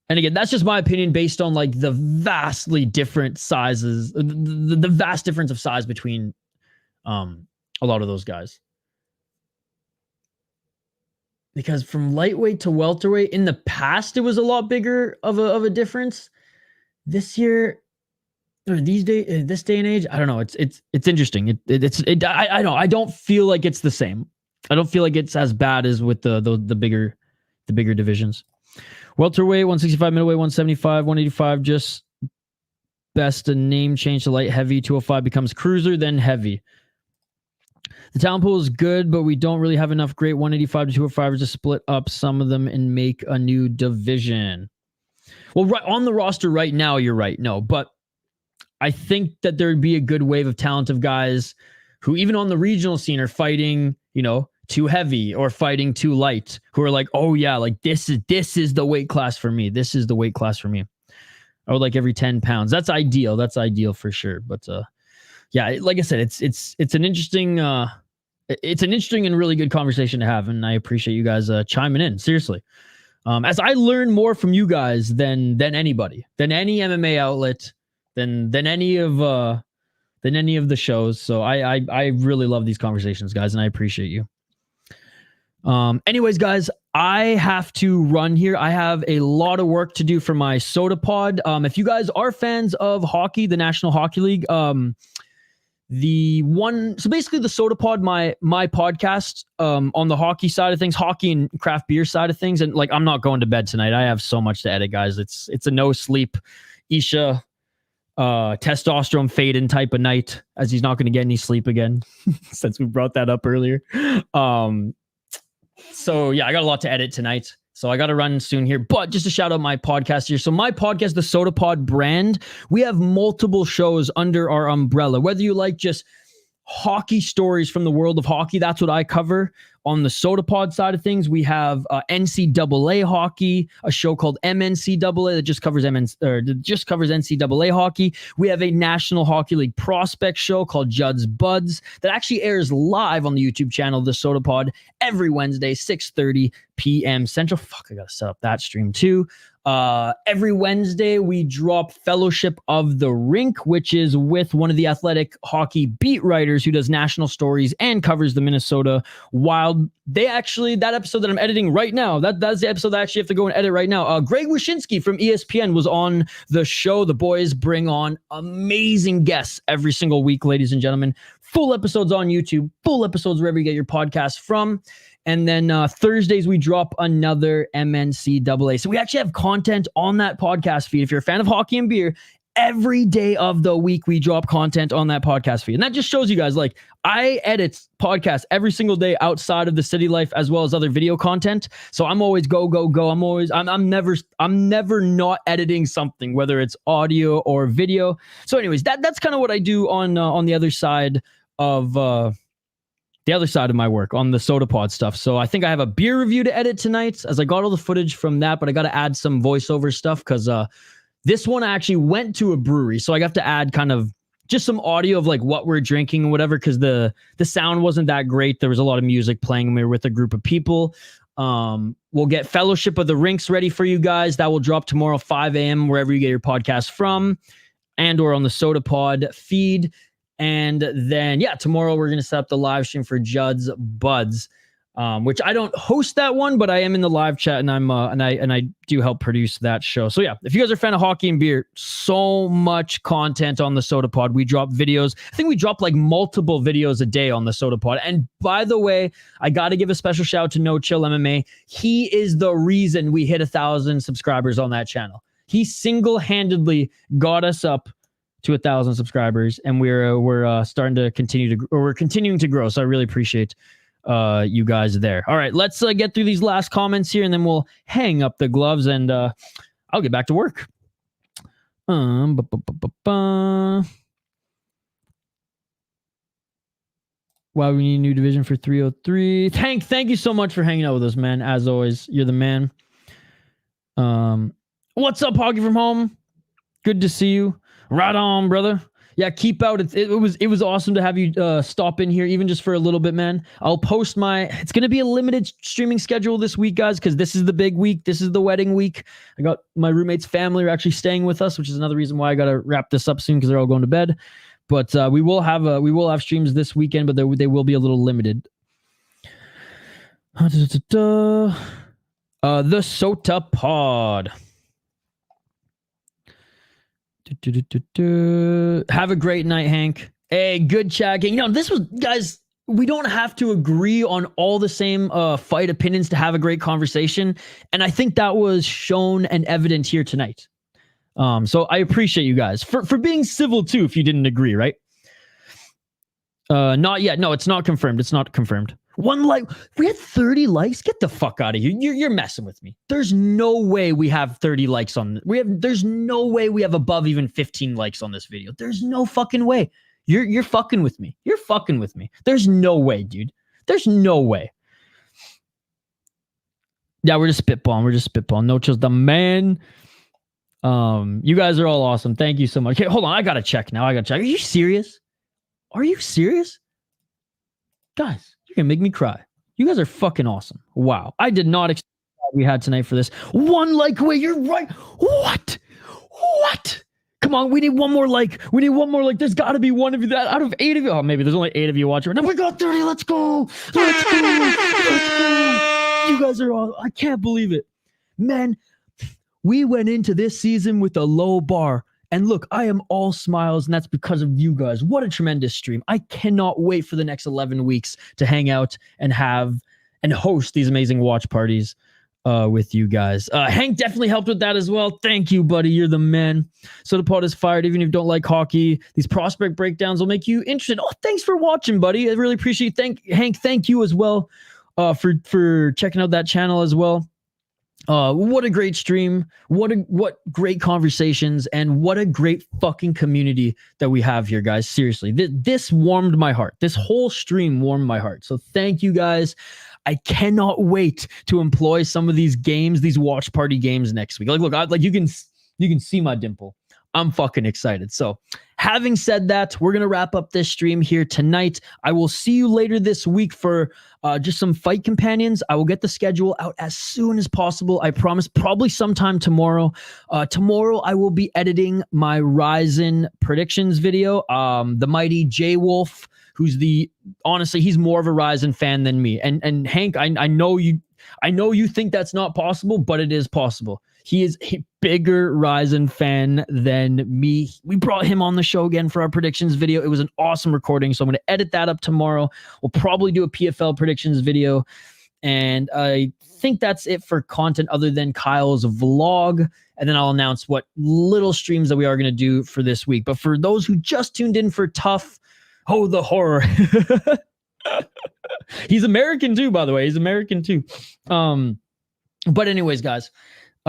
And again, that's just my opinion based on like the vastly different sizes, the vast difference of size between a lot of those guys. Because from lightweight to welterweight, in the past, it was a lot bigger of a difference. This year, or this day and age, I don't know. It's interesting. I don't feel like it's the same. I don't feel like it's as bad as with the bigger divisions. Welterweight, 165, middleweight, 175, 185, just best a name change to light heavy. 205 becomes cruiser, then heavy. The talent pool is good, but we don't really have enough great 185 to 205s to split up some of them and make a new division. Well, right on the roster right now, you're right. No, but I think that there'd be a good wave of talent of guys who even on the regional scene are fighting, you know, too heavy or fighting too light, who are like, oh yeah, like this is the weight class for me. This is the weight class for me. I would like every 10 pounds. That's ideal. That's ideal for sure. But yeah, like I said, it's an interesting and really good conversation to have, and I appreciate you guys chiming in. Seriously, as I learn more from you guys than anybody, than any MMA outlet, than any of the shows. So I really love these conversations, guys, and I appreciate you. Anyways, guys, I have to run here. I have a lot of work to do for my soda pod. If you guys are fans of hockey, the National Hockey League, so basically the soda pod, my podcast, on the hockey side of things, hockey and craft beer side of things. And like, I'm not going to bed tonight. I have so much to edit, guys. It's a no sleep, Isha, testosterone fade-in type of night, as he's not going to get any sleep again since we brought that up earlier. So yeah, I got a lot to edit tonight. So I got to run soon here, but just to shout out my podcast here. So my podcast, the Soda Pod brand, we have multiple shows under our umbrella, whether you like just hockey stories from the world of hockey. That's what I cover. On the Soda Pod side of things, we have NCAA hockey, a show called MNCAA that just covers NCAA hockey. We have a National Hockey League prospect show called Judd's Buds that actually airs live on the YouTube channel, the Soda Pod, every Wednesday, 6:30 p.m. Central. Fuck, I gotta set up that stream too. Every Wednesday we drop Fellowship of the Rink, which is with one of the Athletic hockey beat writers who does national stories and covers the Minnesota Wild. That episode that I'm editing right now, that's the episode that I actually have to go and edit right now. Greg Wyshynski from ESPN was on the show. The boys bring on amazing guests every single week, ladies and gentlemen. Full episodes on YouTube, full episodes wherever you get your podcasts from. And then Thursdays, we drop another MNCAA. So we actually have content on that podcast feed. If you're a fan of hockey and beer, every day of the week, we drop content on that podcast feed. And that just shows you guys, like, I edit podcasts every single day outside of the city life, as well as other video content. So I'm always go. I'm never not editing something, whether it's audio or video. So anyways, that's kind of what I do on the other side of my work, on the Soda Pod stuff. So I think I have a beer review to edit tonight, as I got all the footage from that, but I got to add some voiceover stuff because this one I actually went to a brewery, so I have to add kind of just some audio of like what we're drinking and whatever, because the sound wasn't that great. There was a lot of music playing. We were with a group of people. We'll get Fellowship of the Rinks ready for you guys. That will drop tomorrow, 5 a.m., wherever you get your podcast from, and or on the Soda Pod feed. And then, yeah, tomorrow we're going to set up the live stream for Judd's Buds, which I don't host that one, but I am in the live chat, and I do help produce that show. So yeah, if you guys are a fan of hockey and beer, so much content on the Soda Pod. We drop videos. I think we drop like multiple videos a day on the Soda Pod. And by the way, I got to give a special shout out to No Chill MMA. He is the reason we hit 1,000 subscribers on that channel. He single-handedly got us up to 1,000 subscribers, and we're starting to continuing to grow. So I really appreciate you guys there. All right, let's get through these last comments here, and then we'll hang up the gloves, and I'll get back to work. Why we need a new division for 303? Thank you so much for hanging out with us, man. As always, you're the man. What's up, Hoggy from home? Good to see you. Right on, brother. Yeah, keep out. It was awesome to have you stop in here, even just for a little bit, man. I'll post it's going to be a limited streaming schedule this week, guys, because this is the big week. This is the wedding week. I got my roommate's family are actually staying with us, which is another reason why I got to wrap this up soon, because they're all going to bed. But we will have streams this weekend, but they will be a little limited. The Sota Pod. Have a great night, Hank. Hey, good chatting. Guys, we don't have to agree on all the same fight opinions to have a great conversation. And I think that was shown and evident here tonight. So I appreciate you guys for being civil too, if you didn't agree, right? Not yet. No, it's not confirmed. It's not confirmed. One like, we had 30 likes. Get the fuck out of here. You're messing with me. There's no way we have 30 likes on. There's no way we have above even 15 likes on this video. There's no fucking way. You're fucking with me. You're fucking with me. There's no way, dude. There's no way. Yeah, we're just spitballing. No Chill's the man. You guys are all awesome. Thank you so much. Okay, hold on. I gotta check now. Are you serious? Are you serious? Guys, you're gonna make me cry. You guys are fucking awesome. Wow. I did not expect what we had tonight for this. One like away. You're right. What? Come on, we need one more like. There's got to be one of you that out of 8 of you. Oh, maybe there's only 8 of you watching. No, we got 30. Let's go. You guys are all. I can't believe it, man. We went into this season with a low bar. And look, I am all smiles, and that's because of you guys. What a tremendous stream. I cannot wait for the next 11 weeks to hang out and host these amazing watch parties with you guys. Hank definitely helped with that as well. Thank you, buddy. You're the man. So the pod is fired. Even if you don't like hockey, these prospect breakdowns will make you interested. Oh, thanks for watching, buddy. I really appreciate it. Hank, thank you as well for checking out that channel as well. What a great stream. What great conversations, and what a great fucking community that we have here, guys. Seriously, this warmed my heart. This whole stream warmed my heart. So thank you, guys. I cannot wait to employ some of these games, these watch party games next week. Look, you can see my dimple. I'm fucking excited. So having said that, we're going to wrap up this stream here tonight. I will see you later this week for just some fight companions. I will get the schedule out as soon as possible. I promise, probably sometime tomorrow. Tomorrow I will be editing my Ryzen predictions video. The mighty J Wolf, honestly, he's more of a Ryzen fan than me. And Hank, I know you think that's not possible, but it is possible. He is a bigger Ryzen fan than me. We brought him on the show again for our predictions video. It was an awesome recording, so I'm going to edit that up tomorrow. We'll probably do a PFL predictions video, and I think that's it for content other than Kyle's vlog, and then I'll announce what little streams that we are going to do for this week. But for those who just tuned in for TUF, oh, the horror. He's American too, by the way. He's American too. But anyways, guys,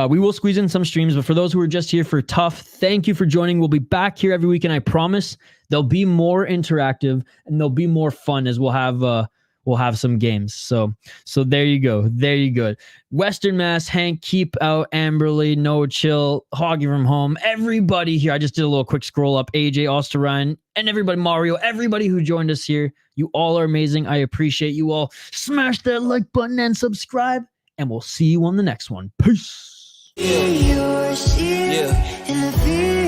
we will squeeze in some streams, but for those who are just here for TUF, thank you for joining. We'll be back here every week, and I promise they'll be more interactive and they'll be more fun as we'll have some games. So there you go. There you go. Western Mass, Hank, Keep Out, Amberly, No Chill, Hoggy from Home, everybody here. I just did a little quick scroll up. AJ, Osterrein, and everybody, Mario, everybody who joined us here. You all are amazing. I appreciate you all. Smash that like button and subscribe. and we'll see you on the next one. Peace. Yeah.